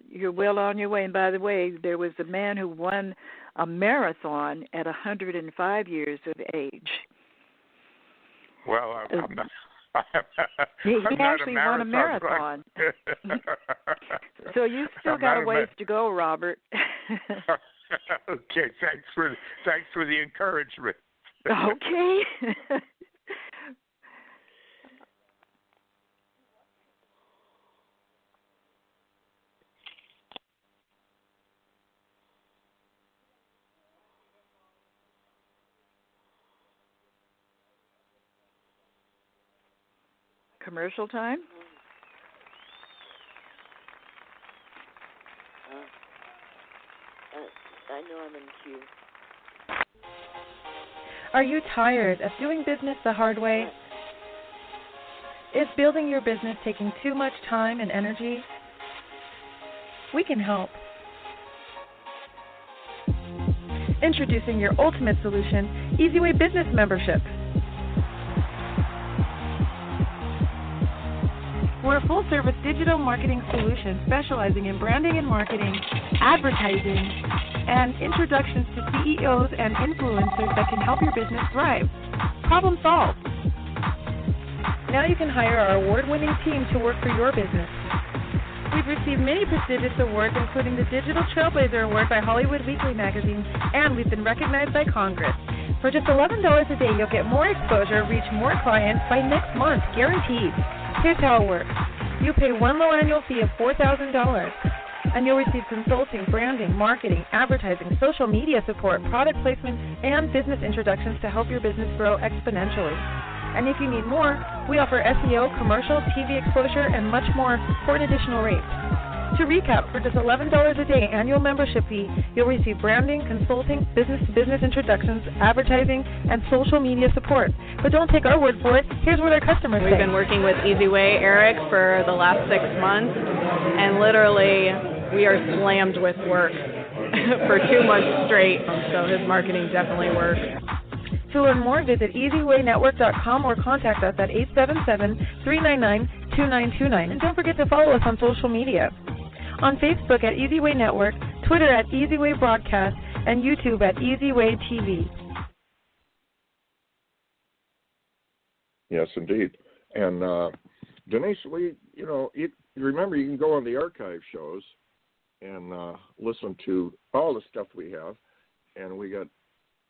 You're well on your way. And by the way, there was a man who won a marathon at 105 years of age. Well, I'm not. He actually won a marathon. So you still got a ways to go, Robert. Okay, thanks for the encouragement. Okay. Commercial time? I know I'm in queue. Are you tired of doing business the hard way? Is building your business taking too much time and energy? We can help. Introducing your ultimate solution, EasyWay Business Membership. We're a full-service digital marketing solution specializing in branding and marketing, advertising, and introductions to CEOs and influencers that can help your business thrive. Problem solved. Now you can hire our award-winning team to work for your business. We've received many prestigious awards, including the Digital Trailblazer Award by Hollywood Weekly magazine, and we've been recognized by Congress. For just $11 a day, you'll get more exposure, reach more clients by next month, guaranteed. Here's how it works. You pay one low annual fee of $4,000, and you'll receive consulting, branding, marketing, advertising, social media support, product placement, and business introductions to help your business grow exponentially. And if you need more, we offer SEO, commercial, TV exposure, and much more for an additional rate. To recap, for just $11 a day annual membership fee, you'll receive branding, consulting, business-to-business introductions, advertising, and social media support. But don't take our word for it. Here's what our customers say. We've been working with EasyWay Eric for the last 6 months, and literally we are slammed with work for 2 months straight, so his marketing definitely works. To learn more, visit EasyWayNetwork.com or contact us at 877-399-2929. And don't forget to follow us on social media. On Facebook at EasyWay Network, Twitter at EasyWay Broadcast, and YouTube at EasyWay TV. Yes, indeed. And Denise, remember you can go on the archive shows and listen to all the stuff we have, and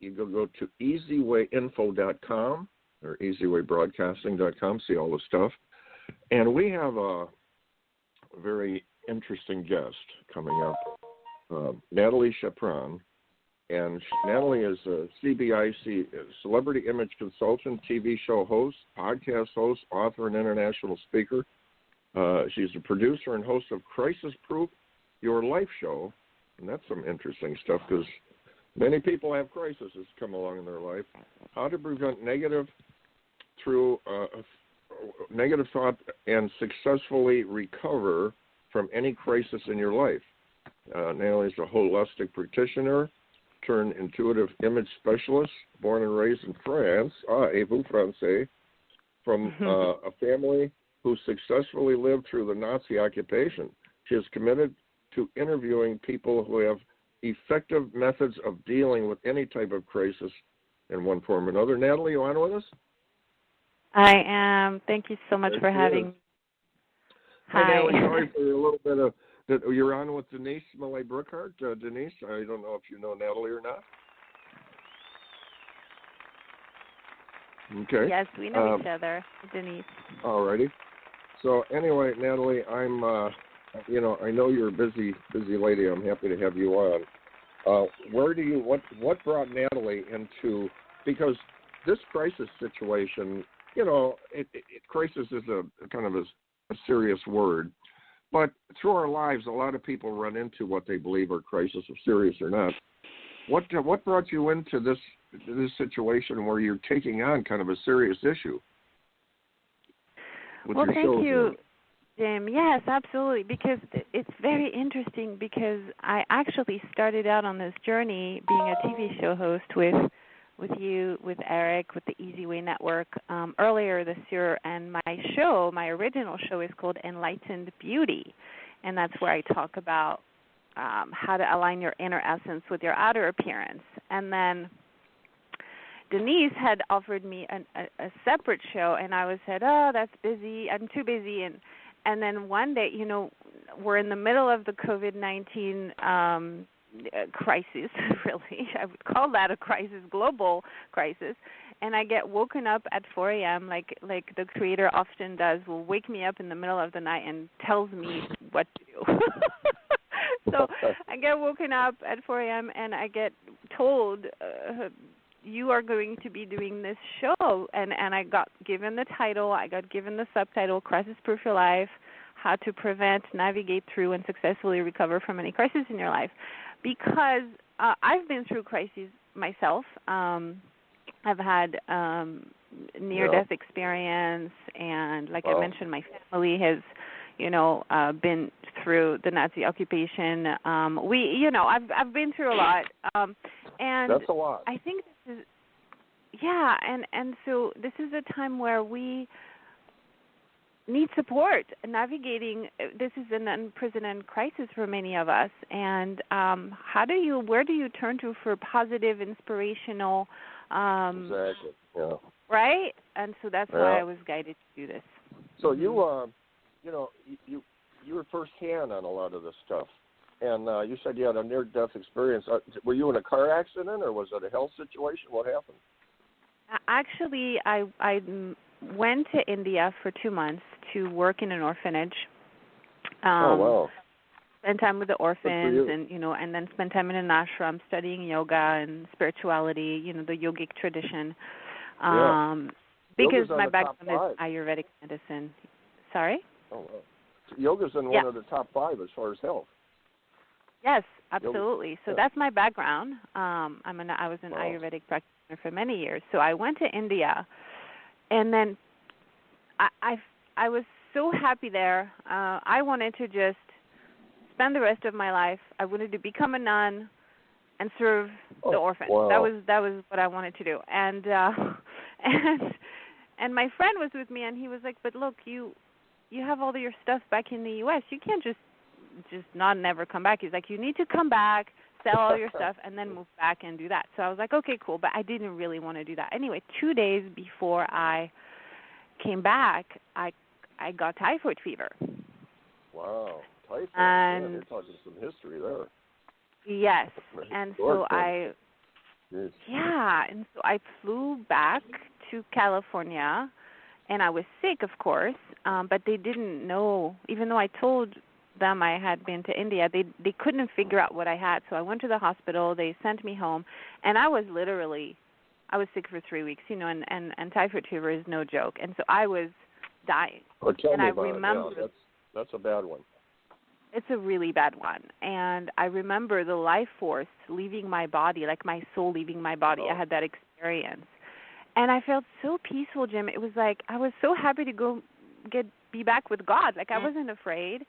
you can go to easywayinfo.com or easywaybroadcasting.com, see all the stuff. And we have a very interesting guest coming up, Nathalie Chapron. And Natalie is a CBIC celebrity image consultant, TV show host, podcast host, author, and international speaker. She's a producer and host of Crisis Proof, Your Life Show. And that's some interesting stuff because many people have crises come along in their life. How to prevent negative thought and successfully recover from any crisis in your life. Natalie is a holistic practitioner turned intuitive image specialist, born and raised in France, et vous français, from a family who successfully lived through the Nazi occupation. She is committed to interviewing people who have effective methods of dealing with any type of crisis in one form or another. Natalie, you on with us? I am. Thank you so much for having me. Hi. Natalie, sorry for a little bit of that. You're on with Denise Millay Burkhardt. Denise, I don't know if you know Natalie or not. Okay. Yes, we know each other, Denise. All righty. So anyway, Natalie, I'm I know you're a busy lady. I'm happy to have you on. What brought Natalie into, because this crisis situation, crisis is a kind of a serious word, but through our lives, a lot of people run into what they believe are crises, serious or not. What brought you into this situation where you're taking on kind of a serious issue? Well, thank you, Jim. Yes, absolutely, because it's very interesting because I actually started out on this journey being a TV show host with you, with Eric, with the Easy Way Network earlier this year, and my original show is called Enlightened Beauty, and that's where I talk about how to align your inner essence with your outer appearance. And then Denise had offered me a separate show, and I said, oh, that's busy. I'm too busy. And then one day, we're in the middle of the COVID-19 crisis, really. I would call that a crisis, global crisis. And I get woken up at 4 a.m. like the Creator often does, will wake me up in the middle of the night and tells me what to do. So I get woken up at 4 a.m. and I get told, you are going to be doing this show. And I got given the title, I got given the subtitle, Crisis Proof Your Life, How to Prevent, Navigate Through, and Successfully Recover from Any Crisis in Your Life. Because I've been through crises myself. I've had near-death experience, and like I mentioned, my family has, been through the Nazi occupation. I've been through a lot. And that's a lot. I think this is, and so this is a time where we need support navigating. This is an unprecedented crisis for many of us, and where do you turn to for positive, inspirational? Exactly. Yeah. Right, and so that's why I was guided to do this. So you were firsthand on a lot of this stuff, and you said you had a near-death experience. Were you in a car accident, or was it a health situation? What happened? Actually, I went to India for 2 months to work in an orphanage. Spend time with the orphans, and then spend time in an ashram studying yoga and spirituality, the yogic tradition. Because my background is Ayurvedic medicine. Sorry? Oh, wow. Yoga's in one of the top 5 as far as health. Yes, absolutely. So that's my background. I was an Ayurvedic practitioner for many years. So I went to India, and then I was so happy there. I wanted to just spend the rest of my life. I wanted to become a nun and serve the orphans. Wow. That was what I wanted to do. And and my friend was with me, and he was like, "But look, you have all of your stuff back in the U.S. You can't just never come back." He's like, "You need to come back, sell all your stuff, and then move back and do that." So I was like, "Okay, cool," but I didn't really want to do that. Anyway, 2 days before I came back, I got typhoid fever. Wow, typhoid! And you're talking some history there. Yes, and so I flew back to California, and I was sick, of course, but they didn't know. Even though I told them I had been to India, they couldn't figure out what I had. So I went to the hospital. They sent me home, and I was sick for 3 weeks, and typhoid fever is no joke. And so I was dying. Oh, tell me about it. Yeah, that's a bad one. It's a really bad one. And I remember the life force leaving my body, like my soul leaving my body. I had that experience. And I felt so peaceful, Jim. It was like I was so happy to go be back with God. Like I wasn't afraid,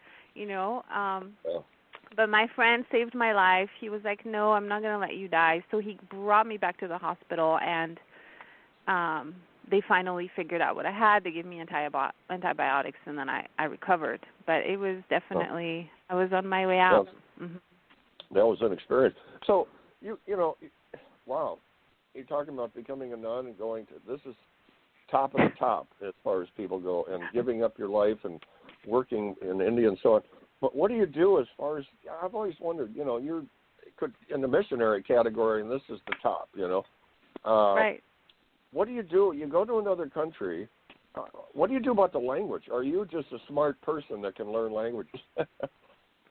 But my friend saved my life. He was like, "No, I'm not going to let you die." So he brought me back to the hospital, and they finally figured out what I had. They gave me antibiotics, and then I recovered. But it was definitely, I was on my way out. That was an experience. So, wow. You're talking about becoming a nun and going to, this is top of the top as far as people go, and giving up your life and working in India and so on. But what do you do as far as, I've always wondered, you're in the missionary category, and this is the top, Right. What do? You go to another country, what do you do about the language? Are you just a smart person that can learn languages?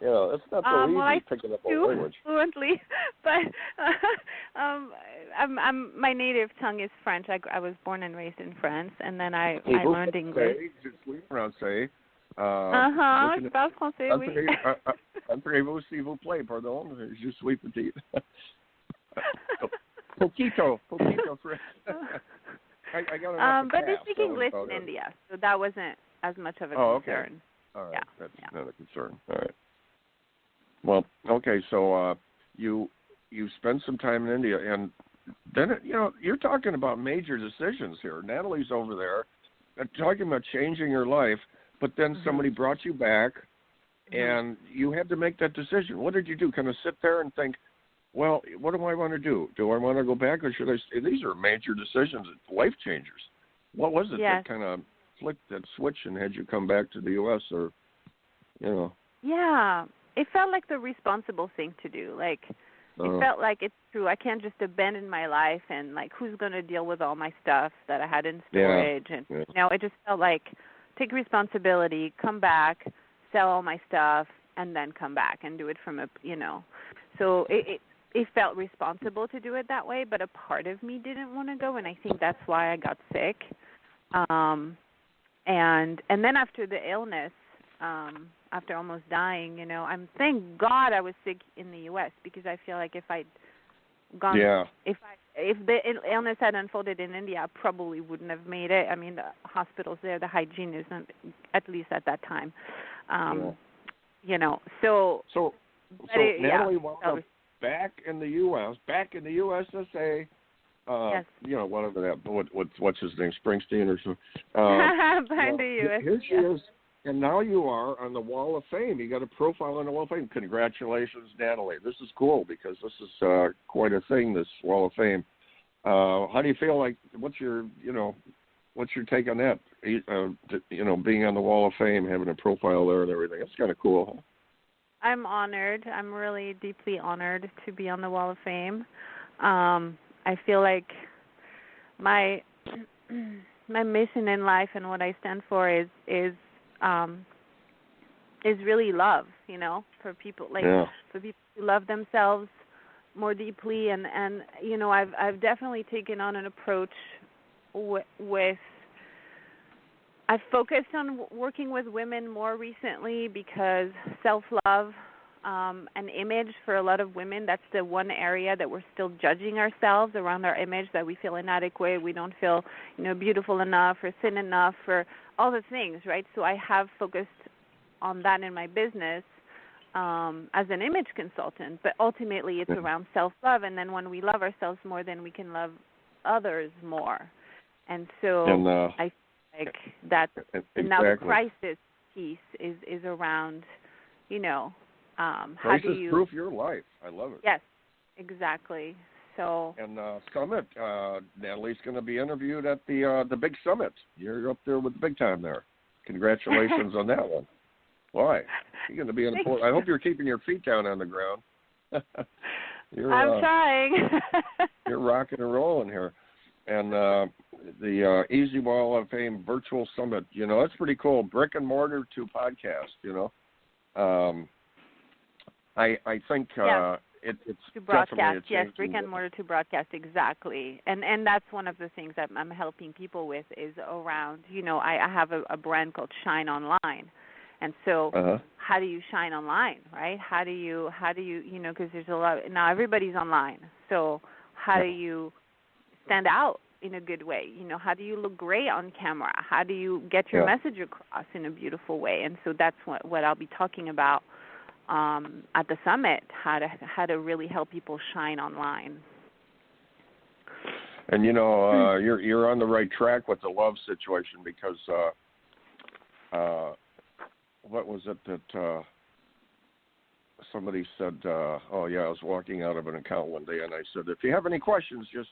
It's not so easy picking up a language. Fluently, but my native tongue is French. I was born and raised in France, and then I learned English. Français. Je parle français, oui. Entrez-vous, s'il vous plaît, pardon. Je suis petite. Poquito. I got enough but they speak English in India, so that wasn't as much of a concern. Okay. All right, that's not a concern. All right. Well, okay, so you spent some time in India, and then you're talking about major decisions here. Natalie's over there talking about changing her life, but then somebody brought you back, and you had to make that decision. What did you do? Kind of sit there and think, well, what do I want to do? Do I want to go back, or should I stay? These are major decisions, life changers. What was it that kind of flicked that switch and had you come back to the U.S. or, Yeah, it felt like the responsible thing to do. Like, it felt like it's true. I can't just abandon my life and, like, who's going to deal with all my stuff that I had in storage? And, it just felt like take responsibility, come back, sell all my stuff, and then come back and do it from So it felt responsible to do it that way, but a part of me didn't want to go, and I think that's why I got sick. And then after the illness, after almost dying, I'm thank God I was sick in the U.S. because I feel like if I'd gone, if the illness had unfolded in India, I probably wouldn't have made it. I mean, the hospitals there, the hygiene isn't, at least at that time, So Natalie wound up back in the U.S., back in the USSA. Whatever that. What's his name? Springsteen or something. Here she is. And now you are on the Wall of Fame. You got a profile on the Wall of Fame. Congratulations, Natalie. This is cool because this is quite a thing, this Wall of Fame. How do you feel like, what's your take on that? Being on the Wall of Fame, having a profile there and everything. That's kind of cool, huh? I'm honored. I'm really deeply honored to be on the Wall of Fame. I feel like my mission in life and what I stand for is really love, for people for people who love themselves more deeply, and I've definitely taken on an approach with I've focused on working with women more recently because self-love and image for a lot of women, that's the one area that we're still judging ourselves around our image, that we feel inadequate, we don't feel beautiful enough or thin enough or all the things, right? So I have focused on that in my business as an image consultant, but ultimately it's around self-love, and then when we love ourselves more, then we can love others more. And so I feel like that now the crisis piece is around, how do you proof your life. I love it. Yes, exactly. So and Summit, Natalie's going to be interviewed at the big Summit. You're up there with the big time there. Congratulations on that one. Why? You're going to be important. I hope you're keeping your feet down on the ground. I'm trying. You're rocking and rolling here. And the Easy Wall of Fame Virtual Summit, that's pretty cool. Brick and mortar to podcast, I think it's to broadcast, definitely yes, brick and mortar to broadcast, exactly. And that's one of the things that I'm helping people with is around, I have a brand called Shine Online. And so how do you shine online, right? How do you because there's a lot, now everybody's online. So how do you stand out in a good way? How do you look great on camera? How do you get your message across in a beautiful way? And so that's what I'll be talking about at the summit, how to really help people shine online. And you're on the right track with the love situation because what was it that somebody said? I was walking out of an account one day and I said, if you have any questions, just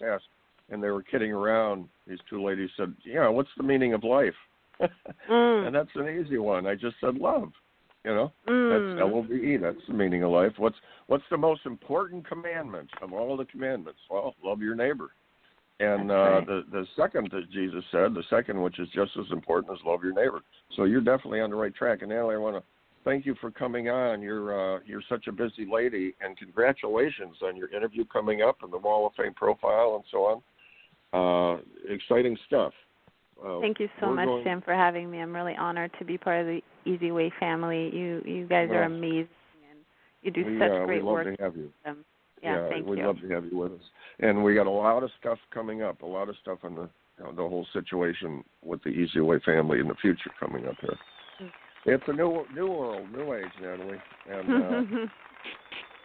ask. And they were kidding around. These two ladies said, what's the meaning of life? And that's an easy one. I just said love. That's LOVE. That's the meaning of life. What's the most important commandment of all the commandments? Well, love your neighbor. And the second that Jesus said, the second, which is just as important, is love your neighbor. So you're definitely on the right track. And Natalie, I want to thank you for coming on. You're such a busy lady, and congratulations on your interview coming up and the Wall of Fame profile and so on. Exciting stuff. Thank you so much, Tim, for having me. I'm really honored to be part of the Easy Way family. You guys are amazing, and you do such great work. We'd love to have you. Thank you. We'd love to have you with us. And we got a lot of stuff coming up, a lot of stuff on the whole situation with the Easy Way family in the future coming up here. It's a new world, new age, Natalie. And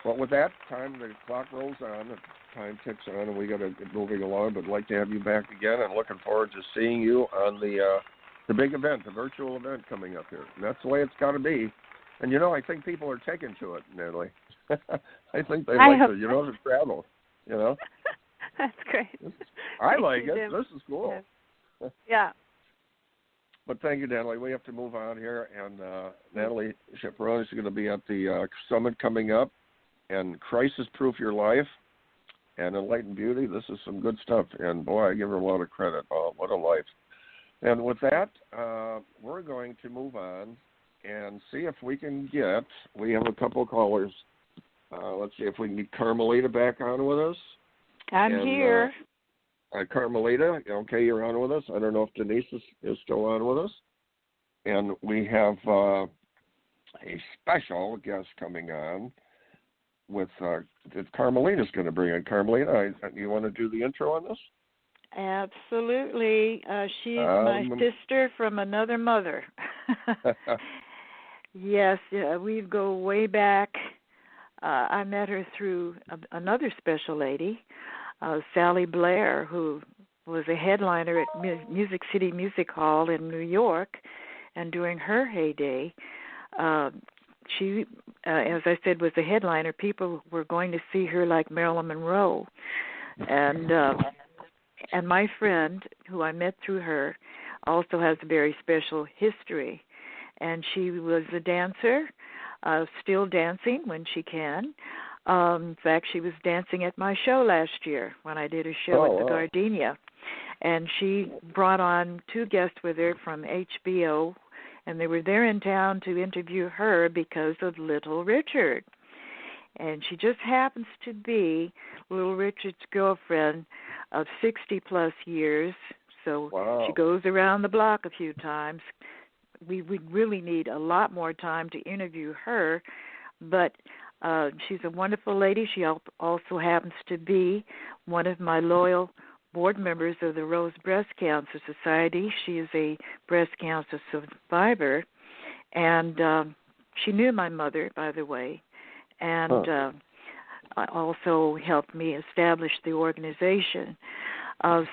but with that, the clock rolls on, the time ticks on, and we got to get moving along. But I'd like to have you back again, and looking forward to seeing you on the big event, the virtual event coming up here. And that's the way it's got to be. And I think people are taking to it, Natalie. I think they like it. To travel. That's great. I like it. This is cool. Yeah. But thank you, Natalie. We have to move on here. And Nathalie Chapron is going to be at the summit coming up. And Crisis Proof Your Life and Enlightened Beauty. This is some good stuff. And, boy, I give her a lot of credit. Oh, what a life. And with that, we're going to move on and see if we can we have a couple of callers. Let's see if we can get Carmelita back on with us. I'm here. Carmelita, okay, you're on with us. I don't know if Denise is still on with us. And we have a special guest coming on with that Carmelita's going to bring in. Carmelita, you want to do the intro on this? Absolutely. She's my sister from another mother. Yes, we go way back. I met her through another special lady, Sally Blair, who was a headliner at Music City Music Hall in New York, and during her heyday, she, as I said, was a headliner. People were going to see her like Marilyn Monroe, and my friend, who I met through her, also has a very special history, and she was a dancer. Still dancing when she can. In fact, she was dancing at my show last year when I did a show at the Gardenia. And she brought on two guests with her from HBO, and they were there in town to interview her because of Little Richard. And she just happens to be Little Richard's girlfriend of 60-plus years, so she goes around the block a few times. We really need a lot more time to interview her, but she's a wonderful lady. She also happens to be one of my loyal board members of the Rose Breast Cancer Society. She is a breast cancer survivor, and she knew my mother, by the way, and also helped me establish the organization.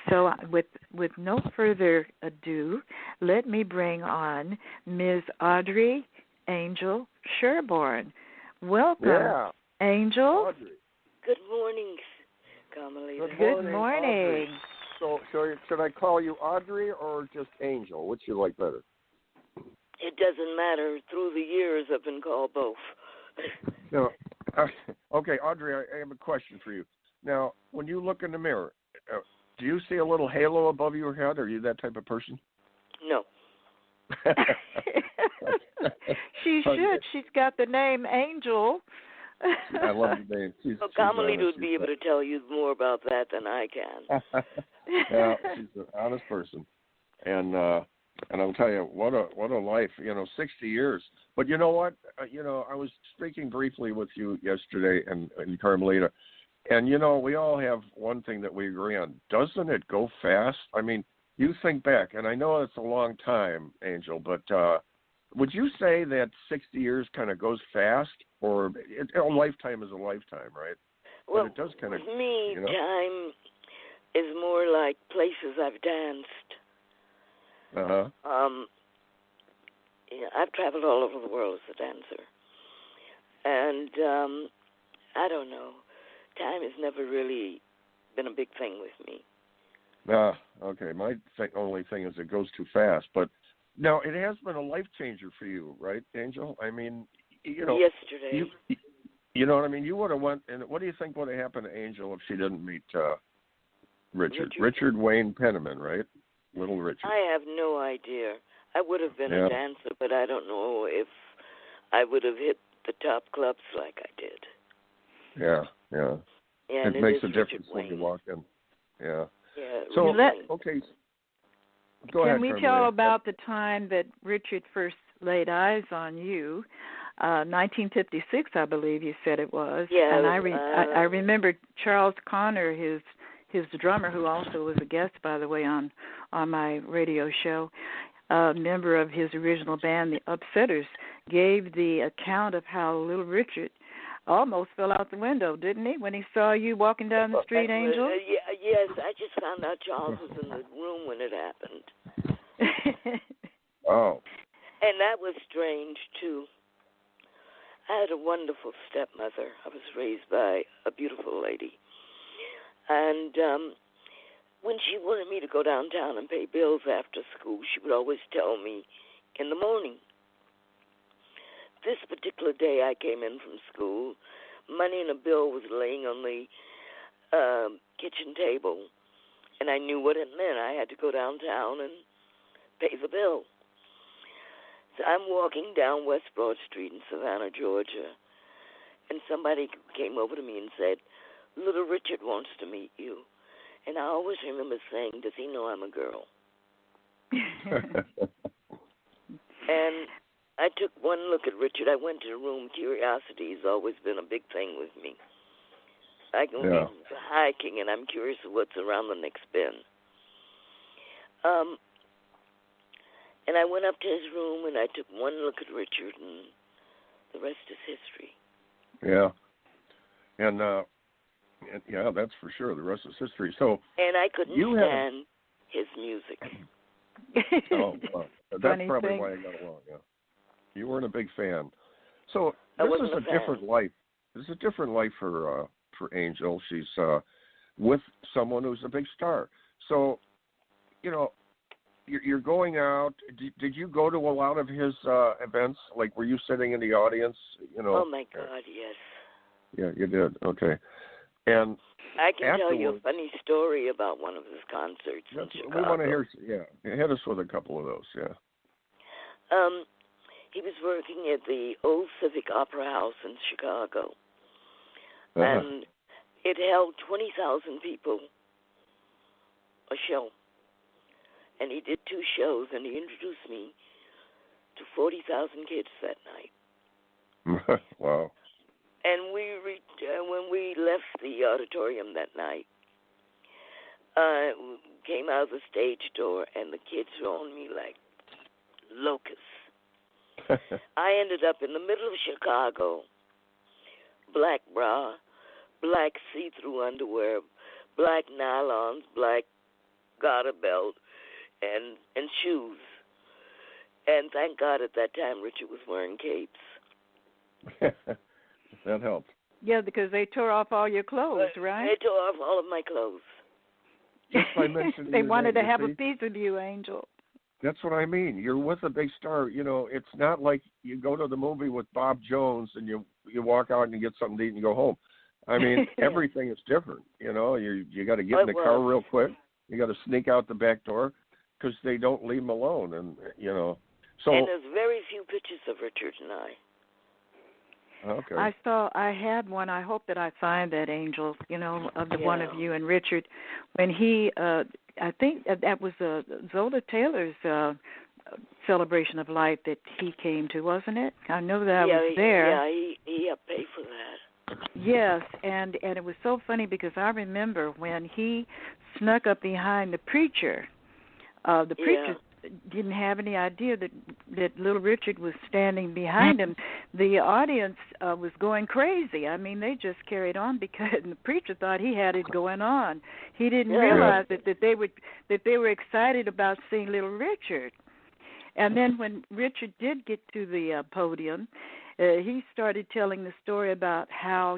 So with no further ado, let me bring on Ms. Audrey Angel Sherbourne. Welcome, Angel. Audrey. Good morning, Carmelita. Good morning. So should I call you Audrey or just Angel? Which you like better? It doesn't matter. Through the years, I've been called both. Okay, Audrey, I have a question for you. Now, when you look in the mirror, do you see a little halo above your head? Are you that type of person? No. She should. She's got the name Angel. I love the name. She's Carmelita would be able to tell you more about that than I can. Yeah, she's an honest person, and I'll tell you what a life. 60 years. But you know what? I was speaking briefly with you yesterday, and Carmelita. And, we all have one thing that we agree on. Doesn't it go fast? I mean, you think back, and I know it's a long time, Angel, but would you say that 60 years kind of goes fast? Or a lifetime is a lifetime, right? Well, but it does kind of, with me, time is more like places I've danced. I've traveled all over the world as a dancer. And I don't know. Time has never really been a big thing with me. Okay. My only thing is it goes too fast. But now it has been a life changer for you, right, Angel? I mean, yesterday. You know what I mean? You would have went, and what do you think would have happened to Angel if she didn't meet Richard Wayne Penniman, right? Little Richard. I have no idea. I would have been a dancer, but I don't know if I would have hit the top clubs like I did. Yeah. Yeah, it makes a difference when you walk in. Yeah. Yeah. So, okay. Go ahead, Can we tell about the time that Richard first laid eyes on you? 1956, I believe you said it was. Yeah. And I remember Charles Connor, his drummer, who also was a guest, by the way, on my radio show, a member of his original band, the Upsetters, gave the account of how Little Richard almost fell out the window, didn't he, when he saw you walking down the street, Angel? Yes, I just found out Charles was in the room when it happened. Oh. And that was strange, too. I had a wonderful stepmother. I was raised by a beautiful lady. And when she wanted me to go downtown and pay bills after school, she would always tell me in the morning. This particular day I came in from school, money in a bill was laying on the kitchen table, and I knew what it meant. I had to go downtown and pay the bill. So I'm walking down West Broad Street in Savannah, Georgia, and somebody came over to me and said, Little Richard wants to meet you. And I always remember saying, does he know I'm a girl? And I took one look at Richard. I went to the room. Curiosity has always been a big thing with me. I can be hiking, and I'm curious of what's around the next bend. And I went up to his room, and I took one look at Richard, and the rest is history. Yeah. And yeah, that's for sure. The rest is history. So, and I couldn't stand his music. Oh, well, that's probably why I got along. Yeah, you weren't a big fan. So this is a different life. This is a different life for Angel. She's with someone who's a big star. So, you're going out. Did you go to a lot of his events? Like, were you sitting in the audience? Oh my God, yes. Yeah, you did. Okay. And I can tell you a funny story about one of his concerts in Chicago. We want to hear, hit us with a couple of those, He was working at the Old Civic Opera House in Chicago, and it held 20,000 people, a show. And he did 2 shows, and he introduced me to 40,000 kids that night. Wow. And when we left the auditorium that night, came out of the stage door, and the kids were on me like locusts. I ended up in the middle of Chicago, black bra, black see-through underwear, black nylons, black garter belt, and shoes. And thank God at that time Richard was wearing capes. That helped. Yeah, because they tore off all your clothes, right? They tore off all of my clothes. Just by mentioning they wanted to have a piece of you, Angel. That's what I mean. You're with a big star. It's not like you go to the movie with Bob Jones and you walk out and you get something to eat and you go home. I mean, everything is different. You got to get in the car real quick. You got to sneak out the back door because they don't leave him alone. And so. And there's very few pictures of Richard and I. Okay. I had one. I hope that I find that, Angel, of the one of you and Richard, when he, I think that was Zola Taylor's celebration of life that he came to, wasn't it? I know that I was there. Yeah, he helped pay for that. Yes, and it was so funny because I remember when he snuck up behind the preacher. The preacher didn't have any idea that little Richard was standing behind him. The audience was going crazy. I mean, they just carried on because the preacher thought he had it going on. He didn't realize that they were excited about seeing little Richard. And then when Richard did get to the podium, he started telling the story about how,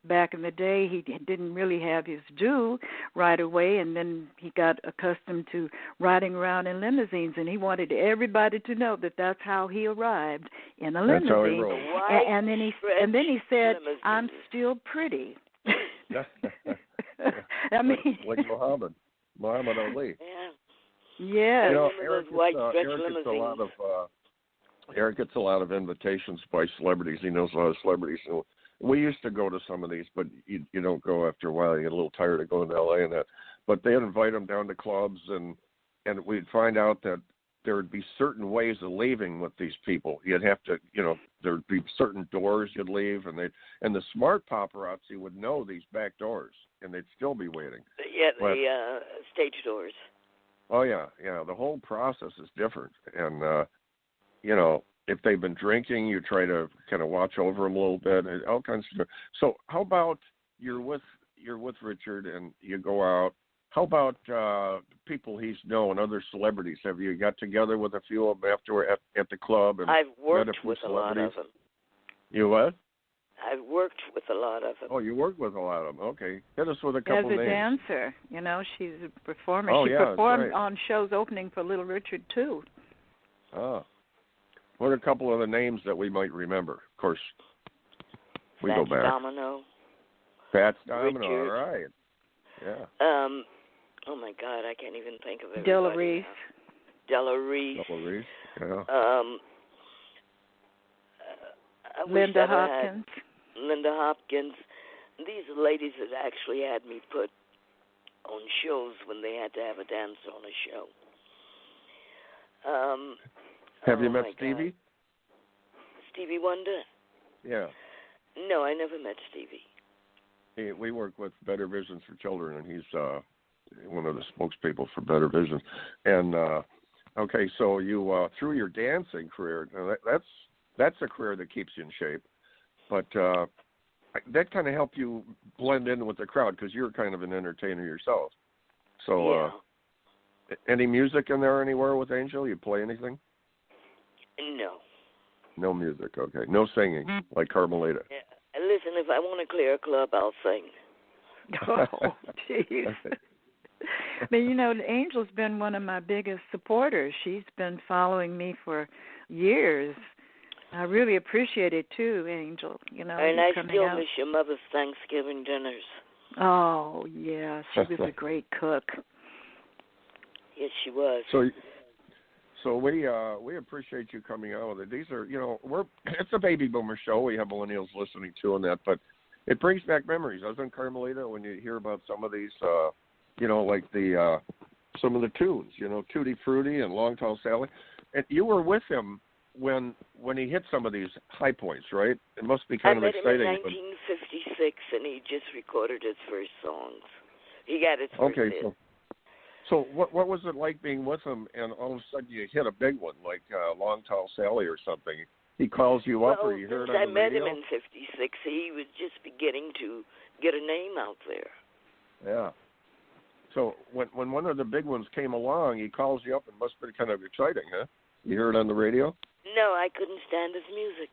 back in the day he didn't really have his due right away, and then he got accustomed to riding around in limousines, and he wanted everybody to know that that's how he arrived in a limousine. That's how he rolled. And then he said, limousine. I'm still pretty. I mean, like Muhammad Ali. Yeah. Yeah. You know, Eric gets a lot of invitations by celebrities. He knows a lot of celebrities. And we used to go to some of these, but you don't go after a while. You get a little tired of going to L.A. and that. But they'd invite him down to clubs, and we'd find out that there would be certain ways of leaving with these people. You'd have to, there'd be certain doors you'd leave, and the smart paparazzi would know these back doors, and they'd still be waiting. Yeah, the stage doors. Oh, yeah. The whole process is different. And, if they've been drinking, you try to kind of watch over them a little bit, and all kinds of stuff. So how about you're with Richard and you go out? How about people he's known, other celebrities? Have you got together with a few of them after at the club? And I've worked with a lot of them. You what? I've worked with a lot of them. Oh, you worked with a lot of them. Okay. Hit us with a couple names. As a dancer, she's a performer. Oh, she performed on shows opening for Little Richard, too. Oh. What are a couple of the names that we might remember? Of course, we go back. Pat's Domino, Richard. All right. Yeah. Oh, my God, I can't even think of it. Della Reese, yeah. Linda Hopkins. Linda Hopkins. These are ladies that actually had me put on shows when they had to have a dancer on a show. Have you met Stevie? God. Stevie Wonder? Yeah. No, I never met Stevie. We work with Better Visions for Children, and he's one of the spokespeople for Better Visions. And okay, so you through your dancing career, that's a career that keeps you in shape, but that kind of helped you blend in with the crowd because you're kind of an entertainer yourself. So, any music in there anywhere with Angel? You play anything? No. No music. Okay. No singing like Carmelita. Yeah. Listen, if I want to clear a club, I'll sing. Oh, jeez. But, Angel's been one of my biggest supporters. She's been following me for years. I really appreciate it, too, Angel. And I still miss your mother's Thanksgiving dinners. Oh, yeah. She was a great cook. Yes, she was. So we appreciate you coming out with it. These are, it's a baby boomer show. We have millennials listening to and that, but it brings back memories, doesn't Carmelita, when you hear about some of these, like some of the tunes, Tutti Frutti and Long Tall Sally. And you were with him when he hit some of these high points, right? It must be kind of exciting. I met him in 1956, and he just recorded his first songs. He got his first hit. So what was it like being with him, and all of a sudden you hit a big one, like Long Tall Sally or something? He calls you up, or you heard on the radio? I met him in 56. He was just beginning to get a name out there. Yeah. So when one of the big ones came along, he calls you up, and must have been kind of exciting, huh? You heard it on the radio? No, I couldn't stand his music.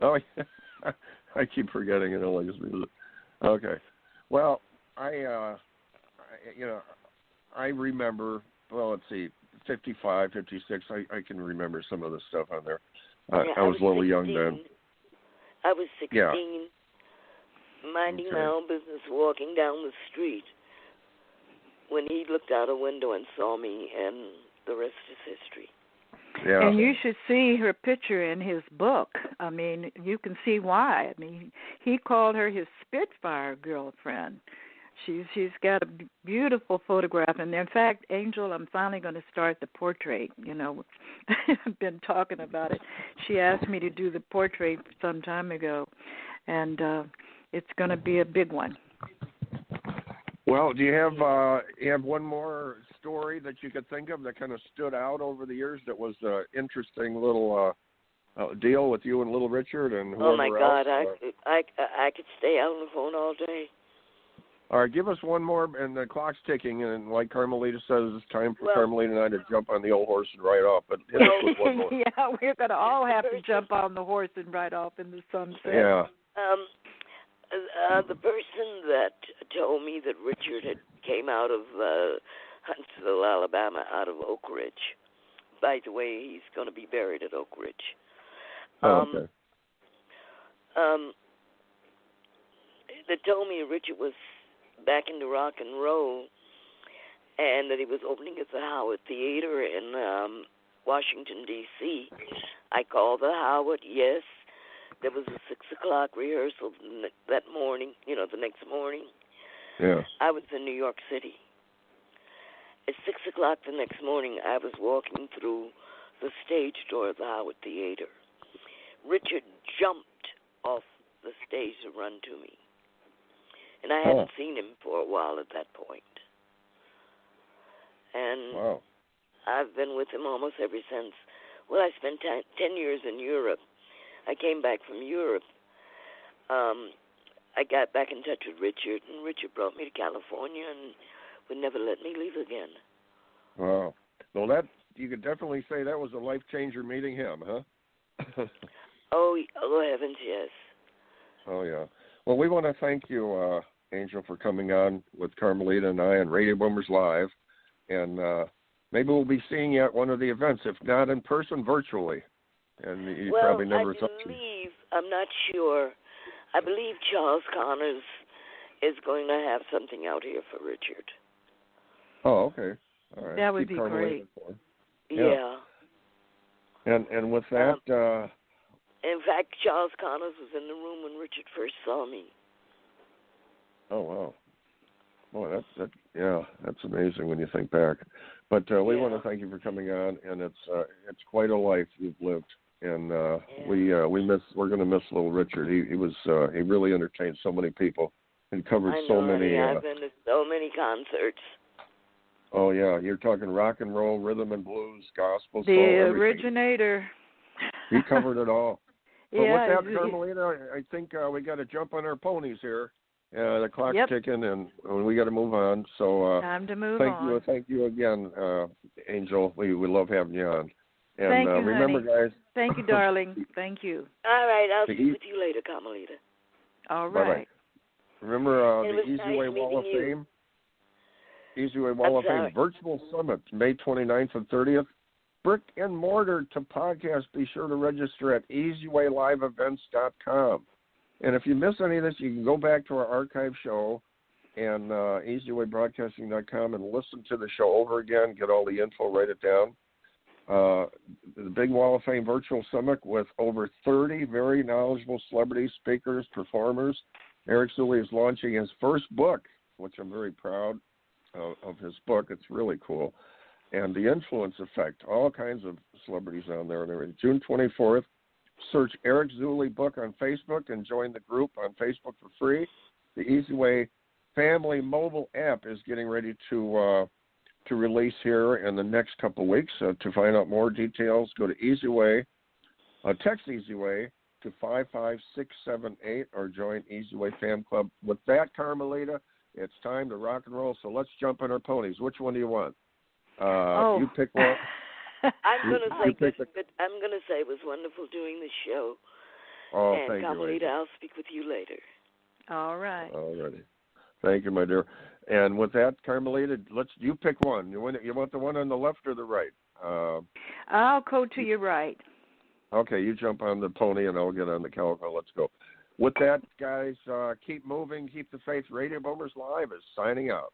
Oh, yeah. I keep forgetting I don't like his music. Okay. Well, I remember, let's see, 55, 56, I can remember some of the stuff on there. I was a little 16. young then. I was 16, yeah. minding my own business, walking down the street, when he looked out a window and saw me, and the rest is history. Yeah. And you should see her picture in his book. I mean, you can see why. I mean, he called her his Spitfire girlfriend. She's got a beautiful photograph, and in fact, Angel, I'm finally going to start the portrait. I've been talking about it. She asked me to do the portrait some time ago, and it's going to be a big one. Well, do you have one more story that you could think of that kind of stood out over the years that was an interesting little deal with you and Little Richard and whoever else? Oh my God, I could stay out on the phone all day. All right, give us one more, and the clock's ticking, and like Carmelita says, it's time for Carmelita and I to jump on the old horse and ride off. But hit us with one more. Yeah, we're going to all have to jump on the horse and ride off in the sunset. Yeah. The person that told me that Richard had came out of Huntsville, Alabama, out of Oak Ridge. By the way, he's going to be buried at Oak Ridge. Okay. That told me Richard was back into rock and roll, and that he was opening at the Howard Theater in Washington, D.C. I called the Howard, yes. There was a 6 o'clock rehearsal that morning, the next morning. Yeah. I was in New York City. At 6 o'clock the next morning, I was walking through the stage door of the Howard Theater. Richard jumped off the stage to run to me. And I hadn't seen him for a while at that point. And I've been with him almost ever since. Well, I spent 10 years in Europe. I came back from Europe. I got back in touch with Richard, and Richard brought me to California and would never let me leave again. Wow. Well, that you could definitely say that was a life changer meeting him, huh? Oh, heavens, yes. Oh, yeah. Well, we want to thank you, Angel, for coming on with Carmelita and I on Radio Boomers Live. And maybe we'll be seeing you at one of the events, if not in person, virtually. And you probably never thought to. I'm not sure. I believe Charles Connors is going to have something out here for Richard. Oh, okay. All right. That would be great. Yeah. And with that... in fact, Charles Connors was in the room when Richard first saw me. Oh, wow. Boy, that's amazing when you think back. But we want to thank you for coming on, and it's quite a life you've lived. And we're going to miss little Richard. He really entertained so many people and covered so many. I've been to so many concerts. Oh yeah, you're talking rock and roll, rhythm and blues, gospel, the soul, originator. He covered it all. But yeah, with that, Carmelita, I think we got to jump on our ponies here. The clock's ticking, and we got to move on. So time to move on. Thank you again, Angel. We love having you on. And thank you, remember, honey. guys. Thank you, darling. Thank you. All right, I'll speak with you later, Carmelita. All right. Bye-bye. Remember the Easy nice Way Wall of you. Fame? Easy Way Wall of Fame Virtual Summit, May 29th and 30th. Brick and mortar to podcast. Be sure to register at easywayliveevents.com. And if you miss any of this, you can go back to our archive show and easywaybroadcasting.com and listen to the show over again, get all the info, write it down. The Big Wall of Fame Virtual Summit with over 30 very knowledgeable celebrities, speakers, performers. Eric Zuley is launching his first book, which I'm very proud of his book. It's really cool. And The Influence Effect, all kinds of celebrities on there. And June 24th, search Eric Zuley book on Facebook and join the group on Facebook for free. The Easy Way Family mobile app is getting ready to release here in the next couple of weeks. To find out more details, go to Easy Way, text Easy Way to 55678 or join Easy Way Fam Club. With that, Carmelita, it's time to rock and roll. So let's jump on our ponies. Which one do you want? You pick one. I'm going to say it was wonderful doing the show. Oh, and thank Carmelita, you. I'll speak with you later. All right. All righty. Thank you, my dear. And with that, Carmelita, you pick one. You want the one on the left or the right? I'll go to your right. Okay, you jump on the pony and I'll get on the calico. Let's go. With that, guys, keep moving, keep the faith. Radio Boomers Live is signing out.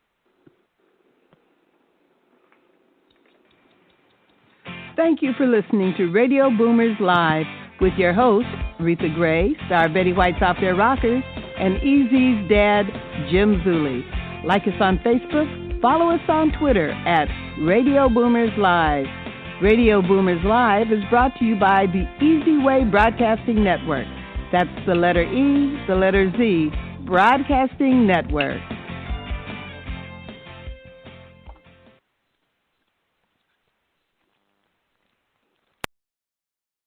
Thank you for listening to Radio Boomers Live with your hosts, Reatha Gray, Star Betty White's Off Their Rockers, and Easy's dad, Jim Zuley. Like us on Facebook, follow us on Twitter at Radio Boomers Live. Radio Boomers Live is brought to you by the Easy Way Broadcasting Network. That's the letter E, the letter Z, Broadcasting Network.